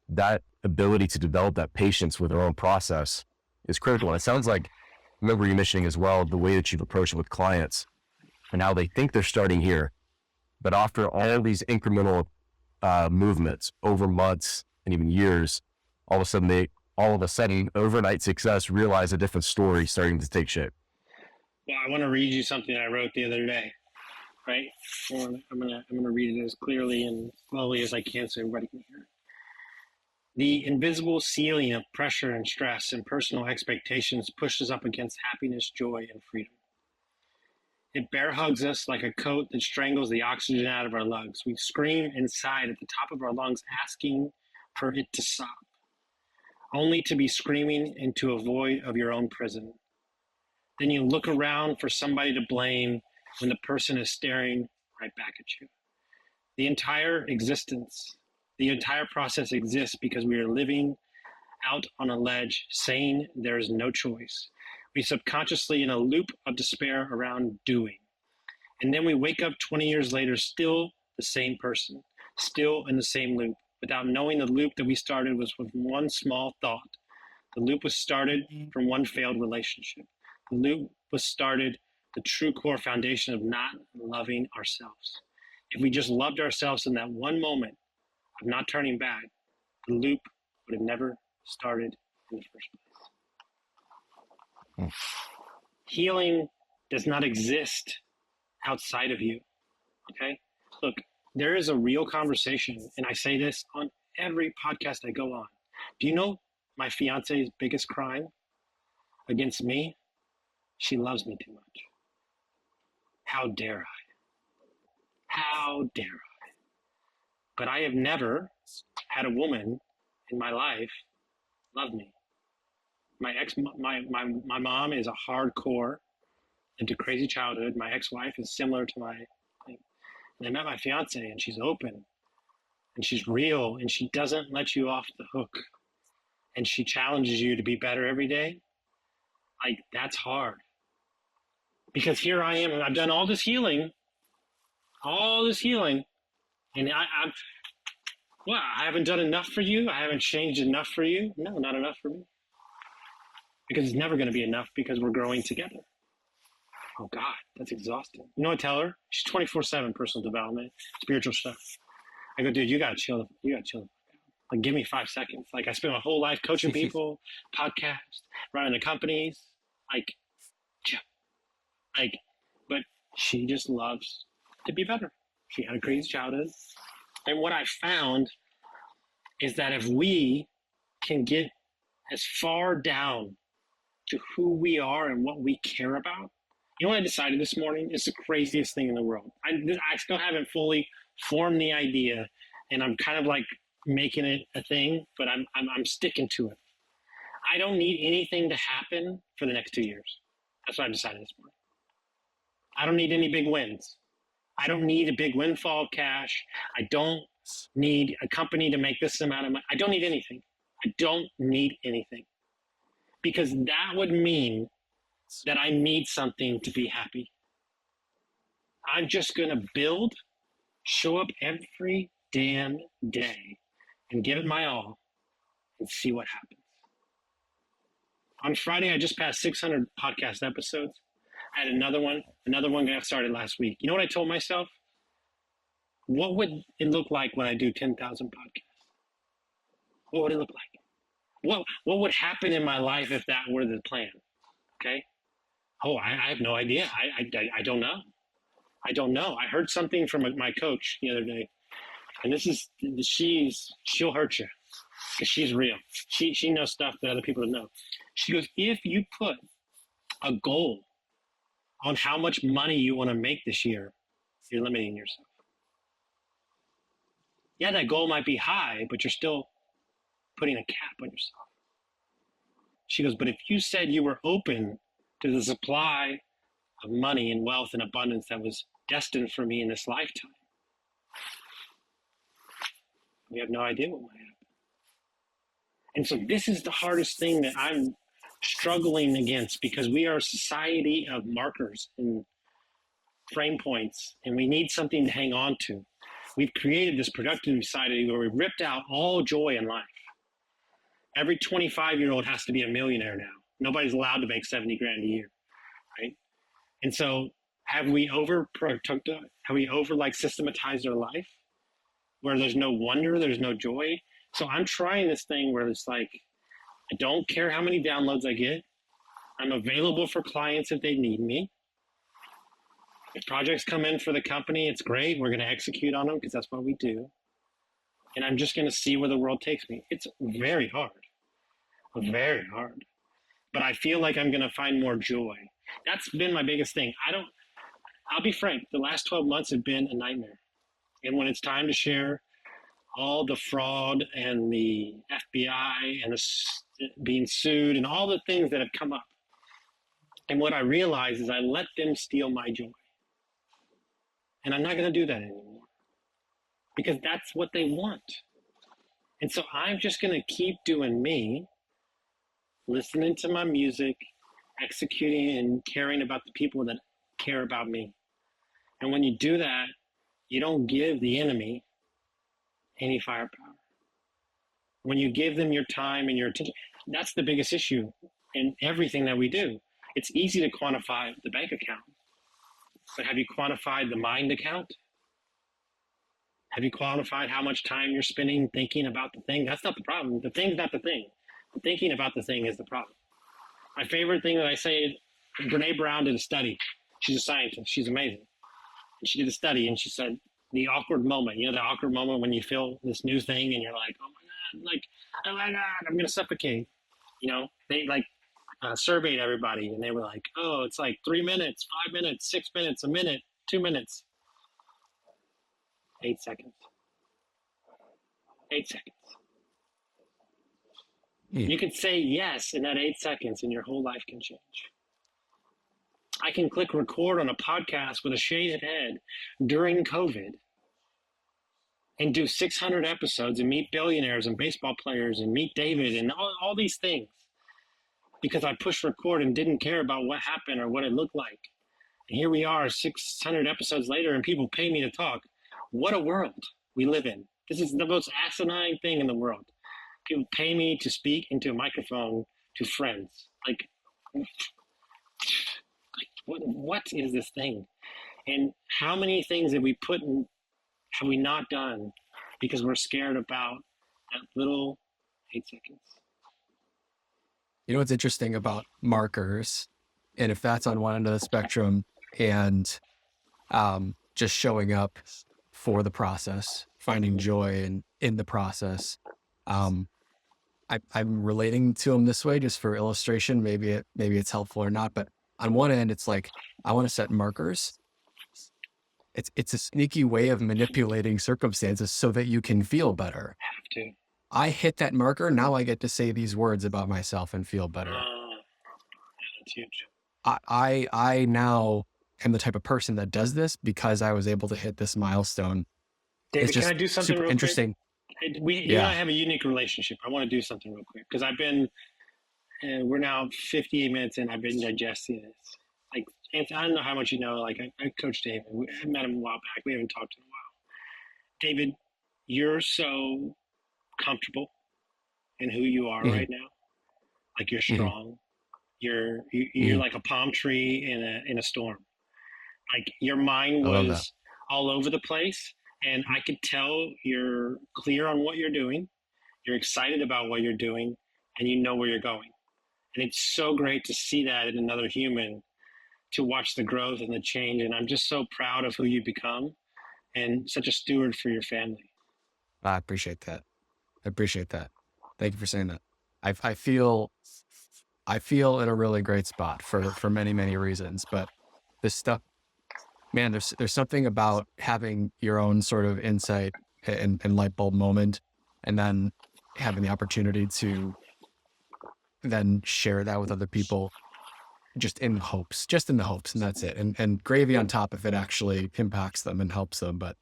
that ability to develop that patience with our own process is critical. And it sounds like, remember you mentioning as well, the way that you've approached it with clients and how they think they're starting here, but after all these incremental movements over months and even years, all of a sudden overnight success, realize a different story starting to take shape. Well, I want to read you something I wrote the other day, right? I'm gonna read it as clearly and slowly as I can so everybody can hear it. The invisible ceiling of pressure and stress and personal expectations pushes up against happiness, joy, and freedom. It bear hugs us like a coat that strangles the oxygen out of our lungs. We scream inside at the top of our lungs, asking for it to stop, only to be screaming into a void of your own prison. Then you look around for somebody to blame when the person is staring right back at you. The entire process exists because we are living out on a ledge, saying there is no choice. We subconsciously in a loop of despair around doing. And then we wake up 20 years later, still the same person, still in the same loop, without knowing the loop that we started was with one small thought. The loop was started from one failed relationship. The loop was started the true core foundation of not loving ourselves. If we just loved ourselves in that one moment of not turning back, the loop would have never started in the first place. Healing does not exist outside of you. Okay? Look, there is a real conversation, and I say this on every podcast I go on. Do you know my fiance's biggest crime against me? She loves me too much. How dare I? How dare I? But I have never had a woman in my life love me. My mom is a hardcore into crazy childhood. My ex-wife is similar to my thing. And I met my fiance, and she's open, and she's real, and she doesn't let you off the hook, and she challenges you to be better every day. Like, that's hard. Because here I am, and I've done all this healing, and I haven't done enough for you? I haven't changed enough for you? No, not enough for me. Because it's never going to be enough, because we're growing together. Oh God, that's exhausting. You know what I tell her? She's 24/7 personal development, spiritual stuff. I go, dude, you gotta chill. You gotta chill. Like, give me 5 seconds. Like, I spent my whole life coaching people, podcast, running the companies. Like, chill. Like, but she just loves to be better. She had a crazy childhood. And what I found is that if we can get as far down to who we are and what we care about, you know what I decided this morning? It's the craziest thing in the world. I still haven't fully formed the idea, and I'm kind of like making it a thing, but I'm sticking to it. I don't need anything to happen for the next 2 years. That's what I decided this morning. I don't need any big wins. I don't need a big windfall of cash. I don't need a company to make this amount of money. I don't need anything. I don't need anything. Because that would mean that I need something to be happy. I'm just going to build, show up every damn day, and give it my all, and see what happens. On Friday, I just passed 600 podcast episodes. I had another one got started last week. You know what I told myself? What would it look like when I do 10,000 podcasts? What would it look like? What would happen in my life if that were the plan? Okay. Oh, I have no idea. I don't know. I don't know. I heard something from my coach the other day, and she'll hurt you because she's real. She knows stuff that other people don't know. She goes, if you put a goal on how much money you want to make this year, you're limiting yourself. Yeah, that goal might be high, but you're still putting a cap on yourself. She goes, but if you said you were open to the supply of money and wealth and abundance that was destined for me in this lifetime, we have no idea what might happen. And so this is the hardest thing that I'm struggling against, because we are a society of markers and frame points, and we need something to hang on to. We've created this productive society where we ripped out all joy in life. Every 25-year-old has to be a millionaire now. Nobody's allowed to make 70 grand a year, right? And so have we systematized our life where there's no wonder, there's no joy? So I'm trying this thing where it's like, I don't care how many downloads I get. I'm available for clients if they need me. If projects come in for the company, it's great. We're going to execute on them because that's what we do. And I'm just going to see where the world takes me. It's very hard. Very hard. But I feel like I'm going to find more joy. That's been my biggest thing. I'll be frank, the last 12 months have been a nightmare. And when it's time to share all the fraud and the FBI and being sued and all the things that have come up, and what I realize is I let them steal my joy. And I'm not going to do that anymore, because that's what they want. And so I'm just going to keep doing me, listening to my music, executing and caring about the people that care about me. And when you do that, you don't give the enemy any firepower. When you give them your time and your attention, that's the biggest issue in everything that we do. It's easy to quantify the bank account, but have you quantified the mind account? Have you quantified how much time you're spending thinking about the thing? That's not the problem. The thing's not the thing. The thinking about the thing is the problem. My favorite thing that I say is, Brene Brown did a study. She's a scientist. She's amazing. And she did a study, and she said the awkward moment, the awkward moment when you feel this new thing and you're like, oh my God, I'm going to suffocate. They surveyed everybody, and they were like, oh, it's like 3 minutes, 5 minutes, 6 minutes, a minute, 2 minutes, 8 seconds. 8 seconds. Yeah. You could say yes in that 8 seconds, and your whole life can change. I can click record on a podcast with a shaved head during COVID and do 600 episodes and meet billionaires and baseball players and meet David and all these things because I pushed record and didn't care about what happened or what it looked like. And here we are 600 episodes later, and people pay me to talk. What a world we live in. This is the most asinine thing in the world. People pay me to speak into a microphone to friends. What is this thing? And how many things have we have we not done because we're scared about that little 8 seconds? You know what's interesting about markers, and if that's on one end of the spectrum, and just showing up for the process, finding joy in the process. I'm relating to them this way just for illustration. Maybe it's helpful or not, but on one end, it's like, I want to set markers. It's a sneaky way of manipulating circumstances so that you can feel better. Have to. I hit that marker. Now I get to say these words about myself and feel better. That's huge. I now am the type of person that does this because I was able to hit this milestone. David, it's just can I do something super real interesting. quick? You and I have a unique relationship. I want to do something real quick because we're now 58 minutes in. I've been digesting this. Anson, I don't know how much you know. I coached David. I met him a while back. We haven't talked in a while. David, you're so comfortable in who you are right now. You're strong. You're like a palm tree in a storm. Your mind was all over the place, and I could tell you're clear on what you're doing. You're excited about what you're doing, and you know where you're going. And it's so great to see that in another human, to watch the growth and the change. And I'm just so proud of who you become and such a steward for your family. I appreciate that. Thank you for saying that. I feel in a really great spot for many, many reasons, but this stuff, man, there's something about having your own sort of insight and light bulb moment, and then having the opportunity to then share that with other people just in the hopes, and that's it. And gravy on top if it actually impacts them and helps them. But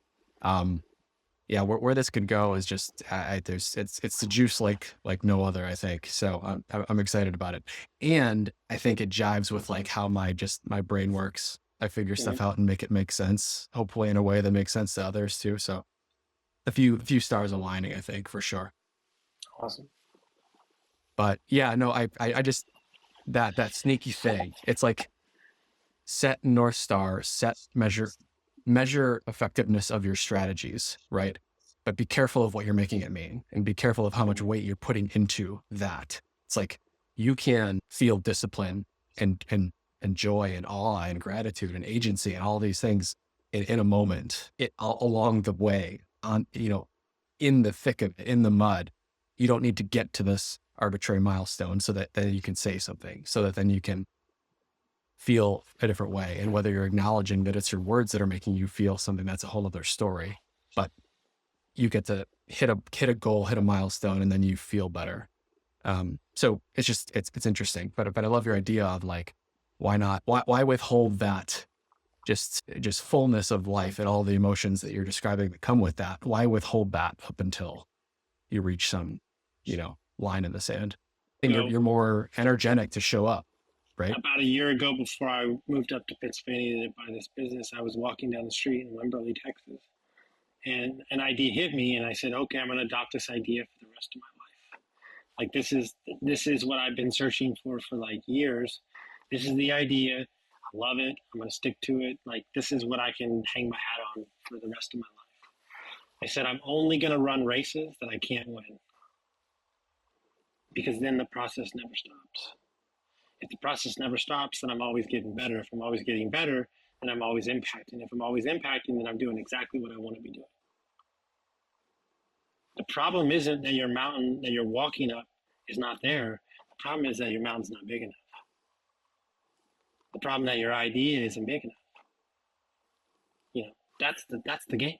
yeah, where this could go is just it's the juice like no other, I think. So I'm excited about it, and I think it jives with how my brain works. I figure stuff out and make it make sense, hopefully in a way that makes sense to others too. So a few stars aligning, I think, for sure. Awesome. But yeah, no, I just that sneaky thing. It's like set North Star, set measure effectiveness of your strategies, right? But be careful of what you're making it mean, and be careful of how much weight you're putting into that. It's like you can feel discipline and joy and awe and gratitude and agency and all these things in a moment, along the way, in the thick of it, in the mud. You don't need to get to this arbitrary milestone so that then you can say something, so that then you can feel a different way. And whether you're acknowledging that it's your words that are making you feel something, that's a whole other story. But you get to hit a goal, hit a milestone, and then you feel better. So it's interesting. But I love your idea of why withhold that just fullness of life and all the emotions that you're describing that come with that? Why withhold that up until you reach some, line in the sand? I think you're more energetic to show up, right? About a year ago, before I moved up to Pennsylvania to buy this business, I was walking down the street in Wimberley, Texas, and an idea hit me, and I said, okay, I'm going to adopt this idea for the rest of my life. This is what I've been searching for years. This is the idea. I love it. I'm going to stick to it. This is what I can hang my hat on for the rest of my life. I said, I'm only going to run races that I can't win, because then the process never stops. If the process never stops, then I'm always getting better. If I'm always getting better, then I'm always impacting. If I'm always impacting, then I'm doing exactly what I want to be doing. The problem isn't that your mountain that you're walking up is not there. The problem is that your mountain's not big enough. The problem that your idea isn't big enough. That's the game.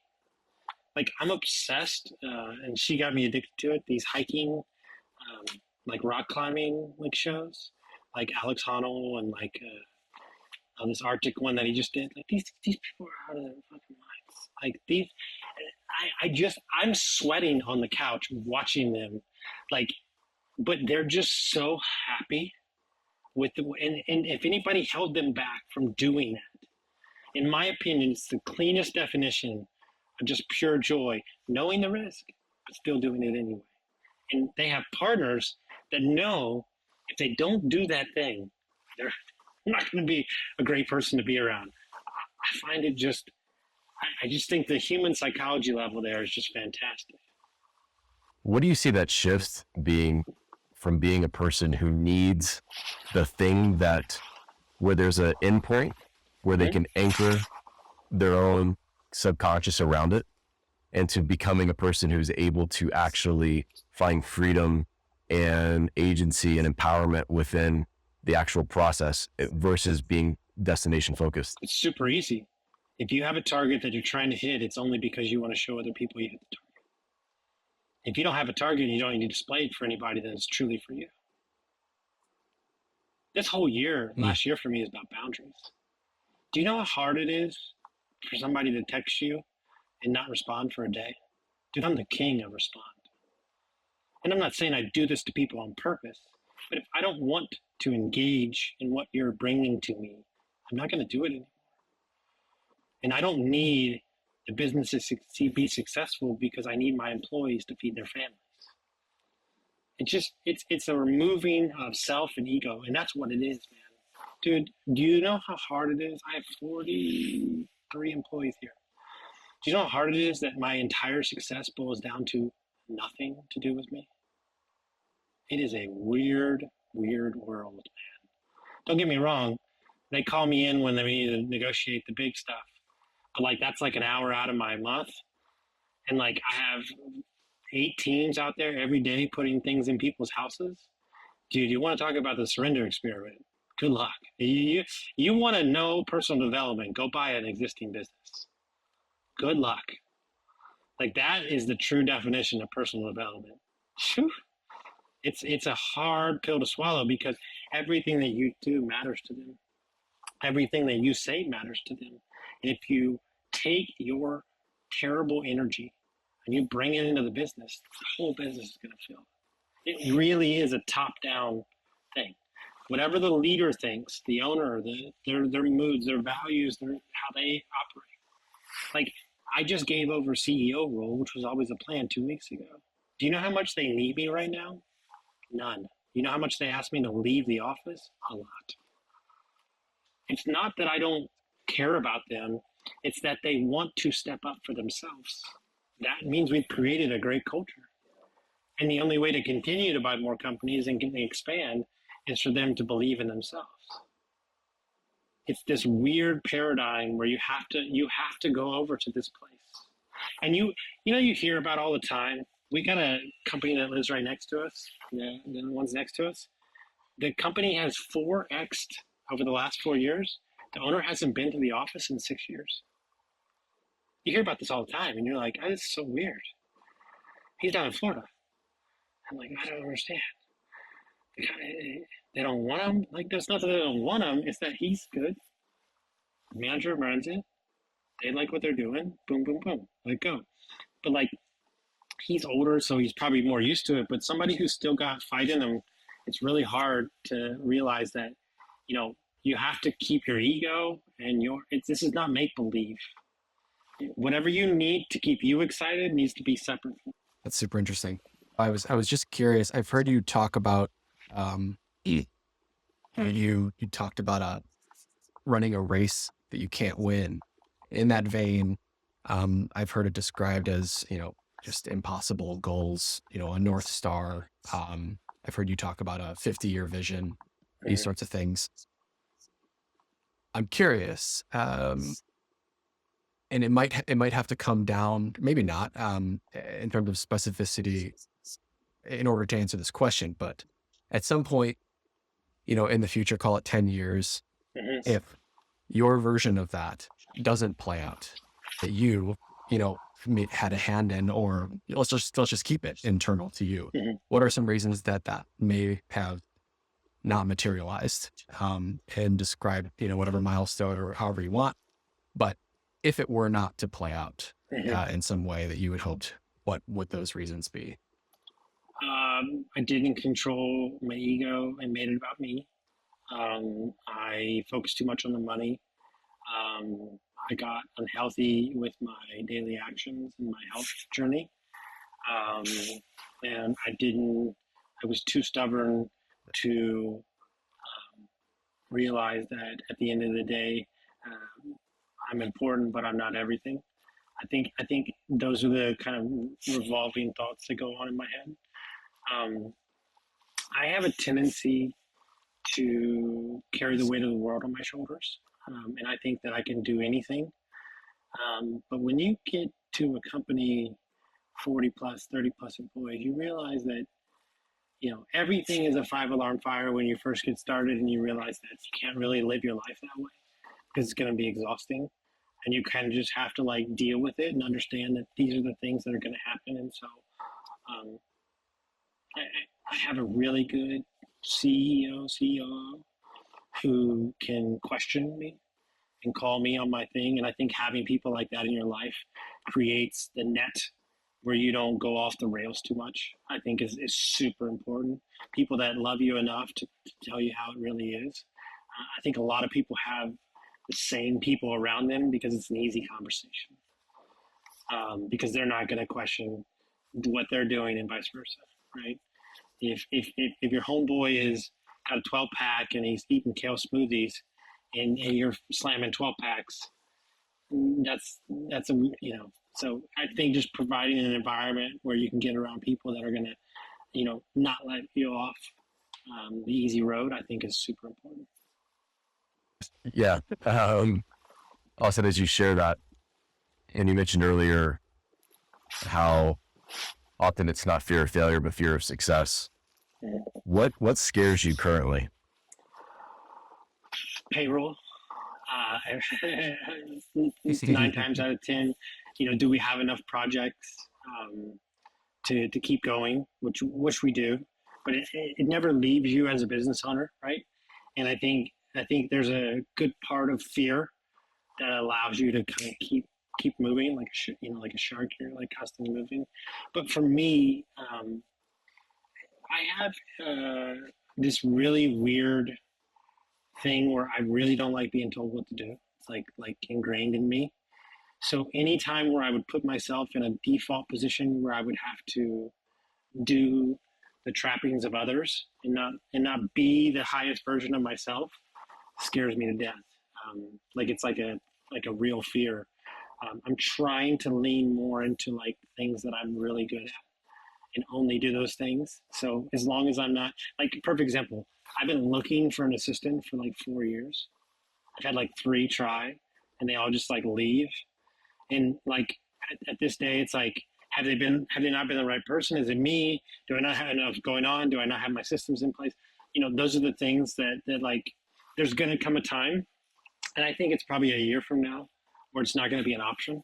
Like, I'm obsessed, and she got me addicted to it. These hiking, like rock climbing, like shows, like Alex Honnold and like this Arctic one that he just did. Like these people are out of their fucking minds. Like these, I'm sweating on the couch watching them, like, but they're just so happy with and if anybody held them back from doing that, in my opinion, it's the cleanest definition of just pure joy, knowing the risk, but still doing it anyway. And they have partners that know if they don't do that thing, they're not going to be a great person to be around. I find it just, I just think the human psychology level there is just fantastic. What do you see that shift being from being a person who needs the thing that, where there's an endpoint where they can anchor their own subconscious around it, and to becoming a person who's able to actually find freedom and agency and empowerment within the actual process versus being destination focused? It's super easy. If you have a target that you're trying to hit, it's only because you want to show other people you hit the target. If you don't have a target, you don't need to display it for anybody that is truly for you. This whole year, last year for me, is about boundaries. Do you know how hard it is for somebody to text you and not respond for a day? Dude, I'm the king of respond. And I'm not saying I do this to people on purpose, but if I don't want to engage in what you're bringing to me, I'm not going to do it anymore. And I don't need the business to be successful because I need my employees to feed their families. It's a removing of self and ego, and that's what it is, man. Dude, do you know how hard it is? I have 43 employees here. Do you know how hard it is that my entire success boils down to nothing to do with me? It is a weird, weird world, man. Don't get me wrong. They call me in when they need to negotiate the big stuff. But like, that's like an hour out of my month. And like, I have 8 teams out there every day putting things in people's houses. Dude, you want to talk about the surrender experiment? Good luck. You want to know personal development, go buy an existing business. Good luck. Like, that is the true definition of personal development. Whew. It's a hard pill to swallow because everything that you do matters to them. Everything that you say matters to them. And if you take your terrible energy and you bring it into the business, the whole business is going to feel it. It really is a top-down thing. Whatever the leader thinks, the owner, their moods, their values, how they operate. Like, I just gave over CEO role, which was always a plan 2 weeks ago. Do you know how much they need me right now? None. You know how much they asked me to leave the office? A lot. It's not that I don't care about them. It's that they want to step up for themselves. That means we've created a great culture. And the only way to continue to buy more companies and expand is for them to believe in themselves. It's this weird paradigm where you have to go over to this place. And you hear about all the time. We got a company that lives right next to us, the ones next to us. The company has 4x'd over the last 4 years. The owner hasn't been to the office in 6 years. You hear about this all the time, and you're like, oh, this is so weird. He's down in Florida. I'm like, I don't understand. They don't want him. Like, there's not that they don't want him. It's that he's good. The manager runs it. They like what they're doing. Boom, boom, boom. Let go. But like, he's older, so he's probably more used to it. But somebody who's still got fight in them, it's really hard to realize that, you have to keep your ego and this is not make believe. Whatever you need to keep you excited needs to be separate. That's super interesting. I was just curious. I've heard you talk about you talked about running a race that you can't win. In that vein, I've heard it described as, just impossible goals, a North Star. I've heard you talk about a 50-year vision. these sorts of things. I'm curious, and it might have to come down, maybe not, in terms of specificity in order to answer this question, but at some point, in the future, call it 10 years, if your version of that doesn't play out, that you had a hand in, or let's just keep it internal to you. What are some reasons that may have not materialized? And describe, whatever milestone or however you want. But if it were not to play out in some way that you had hoped, what would those reasons be? I didn't control my ego and made it about me. I focused too much on the money. I got unhealthy with my daily actions and my health journey. And I was too stubborn to realize that at the end of the day, I'm important, but I'm not everything. I think those are the kind of revolving thoughts that go on in my head. I have a tendency to carry the weight of the world on my shoulders. And I think that I can do anything. But when you get to a company, 40 plus, 30 plus employees, you realize that, everything is a 5-alarm fire when you first get started, and you realize that you can't really live your life that way because it's going to be exhausting. And you kind of just have to deal with it and understand that these are the things that are going to happen. And so I have a really good CEO, COO who can question me and call me on my thing. And I think having people like that in your life creates the net where you don't go off the rails too much. I think is super important. People that love you enough to tell you how it really is. I think a lot of people have the same people around them because it's an easy conversation. Because they're not going to question what they're doing and vice versa, right? If your homeboy is got a 12-pack and he's eating kale smoothies, and you're slamming 12 packs, that's a So I think just providing an environment where you can get around people that are going to not let you off the easy road, I think is super important. Yeah. Also, as you share that, and you mentioned earlier how often it's not fear of failure, but fear of success. What scares you currently? Payroll. 9 times out of 10, do we have enough projects to keep going, which we do, but it never leaves you as a business owner, right? And I think there's a good part of fear that allows you to kind of keep moving like a shark. You're constantly moving. But for me, I have this really weird thing where I really don't like being told what to do. It's like ingrained in me. So anytime where I would put myself in a default position where I would have to do the trappings of others and not be the highest version of myself scares me to death. It's like a real fear. I'm trying to lean more into things that I'm really good at and only do those things. So as long as I'm not perfect example, I've been looking for an assistant for 4 years. I've had 3 try, and they all just leave. And at this day, it's have they not been the right person? Is it me? Do I not have enough going on? Do I not have my systems in place? Those are the things that there's going to come a time, and I think it's probably a year from now where it's not going to be an option.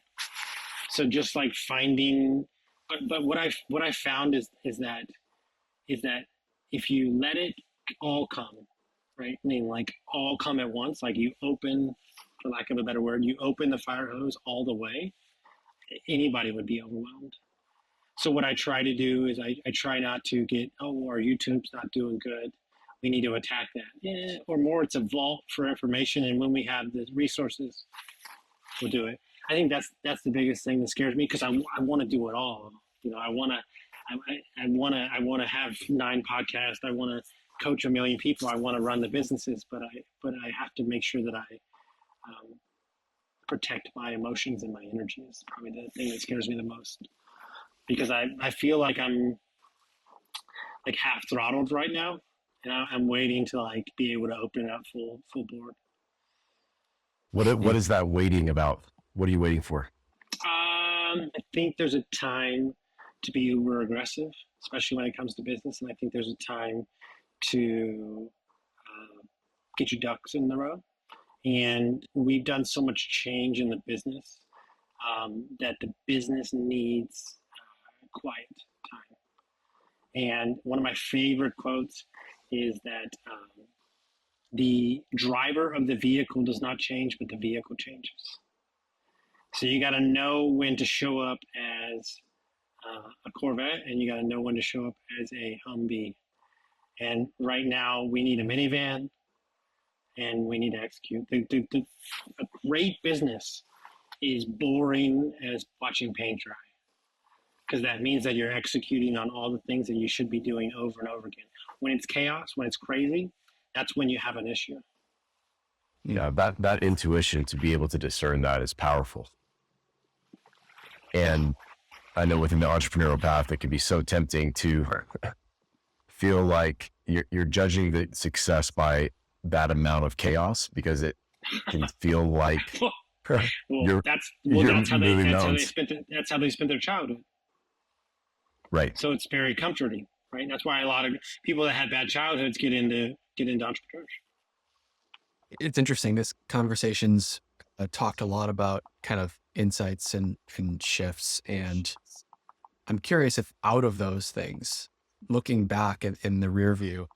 So just finding, but what I found is that if you let it all come, right? I mean, all come at once. You open, for lack of a better word, you open the fire hose all the way. Anybody would be overwhelmed. So what I try to do is I try not to get, our YouTube's not doing good, we need to attack that. Yeah, or more, it's a vault for information, and when we have the resources, we'll do it. I think that's the biggest thing that scares me, because I want to do it all. I want to have 9 podcasts. I want to coach 1 million people. I want to run the businesses, but I have to make sure that I protect my emotions and my energy. Is probably the thing that scares me the most, because I feel like I'm half throttled right now, and I'm waiting to like be able to open it up full board. What is that waiting about? What are you waiting for? I think there's a time to be uber aggressive, especially when it comes to business, and I think there's a time to get your ducks in the row. And we've done so much change in the business that the business needs quiet time. And one of my favorite quotes is that the driver of the vehicle does not change, but the vehicle changes. So you got to know when to show up as a Corvette, and you got to know when to show up as a Humvee. And right now, we need a minivan, and we need to execute. A great business is boring as watching paint dry, because that means that you're executing on all the things that you should be doing over and over again. When it's chaos, when it's crazy, that's when you have an issue. Yeah, that intuition, to be able to discern that, is powerful. And I know within the entrepreneurial path, it can be so tempting to feel like you're judging the success by that amount of chaos, because it can feel like that's how they spent their childhood. Right. So it's very comforting, right? That's why a lot of people that had bad childhoods get into entrepreneurship. It's interesting. This conversation's talked a lot about kind of insights and shifts. And I'm curious if out of those things, looking back in the rear view,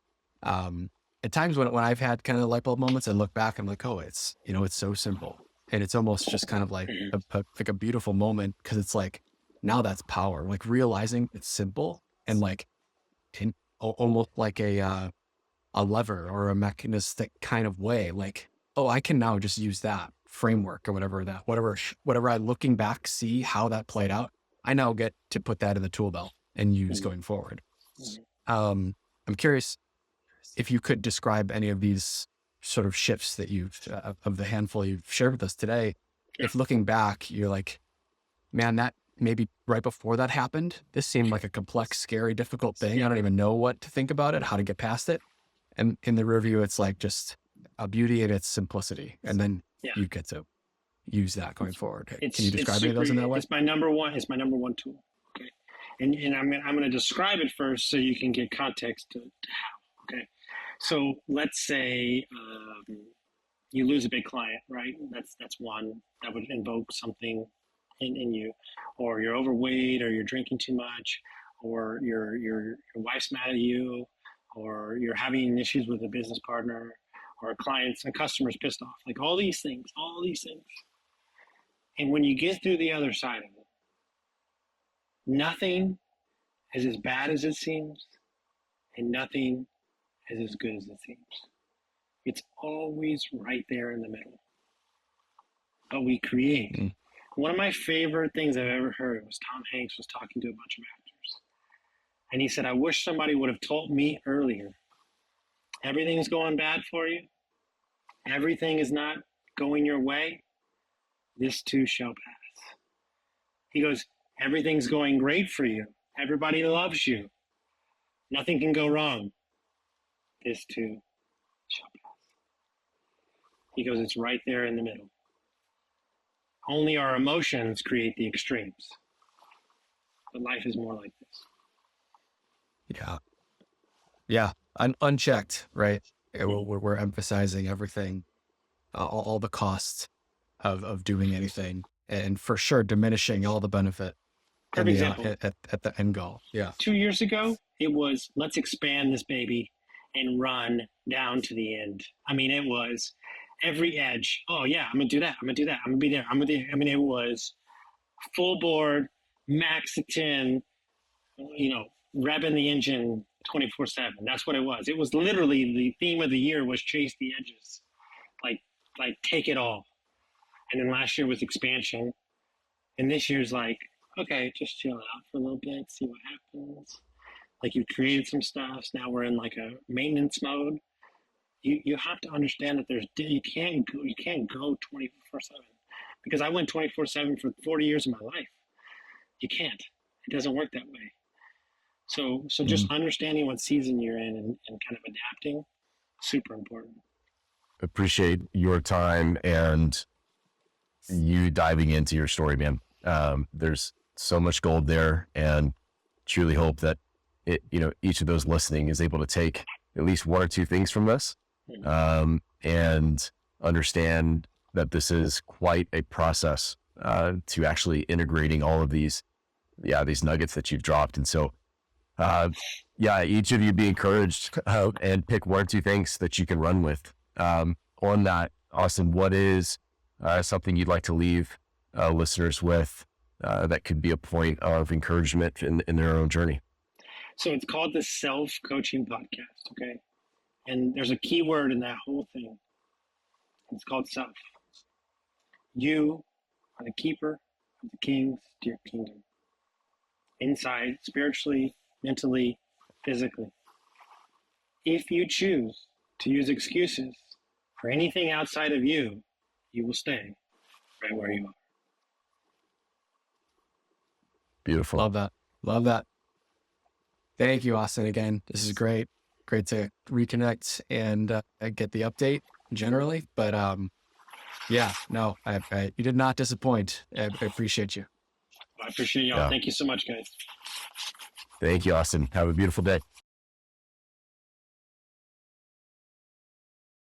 at times when I've had kind of light bulb moments, I look back, I'm like, oh, it's so simple. And it's almost just kind of like a beautiful moment, because it's like, now that's power, like realizing it's simple and like almost like a lever or a mechanistic kind of way. Like, oh, I can now just use that framework or whatever I looking back, see how that played out. I now get to put that in the tool belt and use going forward. I'm curious if you could describe any of these sort of shifts that you've, of the handful you've shared with us today. If looking back, you're like, man, that maybe right before that happened, this seemed like a complex, scary, difficult thing. I don't even know what to think about it, how to get past it. And in the rear view, it's like just a beauty in its simplicity. And then you get to use that going forward. Can you describe any of those in that way? It's my number one tool. Okay. And I'm going to describe it first so you can get context to how. Okay. So let's say you lose a big client, right? That's one that would invoke something in you, or you're overweight, or you're drinking too much, or your wife's mad at you, or you're having issues with a business partner, or clients and customers pissed off, like all these things. And when you get through the other side of it, nothing is as bad as it seems, and nothing is as good as it seems. It's always right there in the middle. But we create. One of my favorite things I've ever heard was Tom Hanks was talking to a bunch of actors. And he said, I wish somebody would have told me earlier, everything's going bad for you. Everything is not going your way. This too shall pass. He goes, everything's going great for you. Everybody loves you. Nothing can go wrong. This too shall pass. He goes, it's right there in the middle. Only our emotions create the extremes. But life is more like this. Yeah. Unchecked, right? We're emphasizing everything, all the costs of doing anything, and for sure diminishing all the benefit at the end goal. Yeah. 2 years ago, it was, let's expand this baby and run down to the end. I mean, it was every edge. Oh yeah, I'm gonna do that. I'm gonna do that. I'm gonna be there. I'm gonna be there. I mean, it was full board, max at 10, revving the engine 24/7. That's what it was. It was literally the theme of the year was chase the edges, like take it all. And then last year was expansion, and this year's like, okay, just chill out for a little bit, see what happens. Like you created some stuff. So now we're in like a maintenance mode. You have to understand that you can't go 24/7, because I went 24/7 for 40 years of my life. You can't. It doesn't work that way. So just understanding what season you're in and kind of adapting, super important. Appreciate your time and you diving into your story, man. There's so much gold there, and truly hope that each of those listening is able to take at least one or two things from this, and understand that this is quite a process to actually integrating all of these nuggets that you've dropped. And so, each of you be encouraged and pick one or two things that you can run with. On that, Austin, what is something you'd like to leave listeners with that could be a point of encouragement in their own journey? So it's called the Self-Coaching Podcast, okay? And there's a key word in that whole thing. It's called self. You are the keeper of the king's dear kingdom. Inside, spiritually, mentally, physically. If you choose to use excuses for anything outside of you, you will stay right where you are. Beautiful. Love that. Love that. Thank you, Austin. Again, this is great. Great to reconnect and get the update generally. But you did not disappoint. I appreciate you. I appreciate y'all. Yeah. Thank you so much, guys. Thank you, Austin. Have a beautiful day.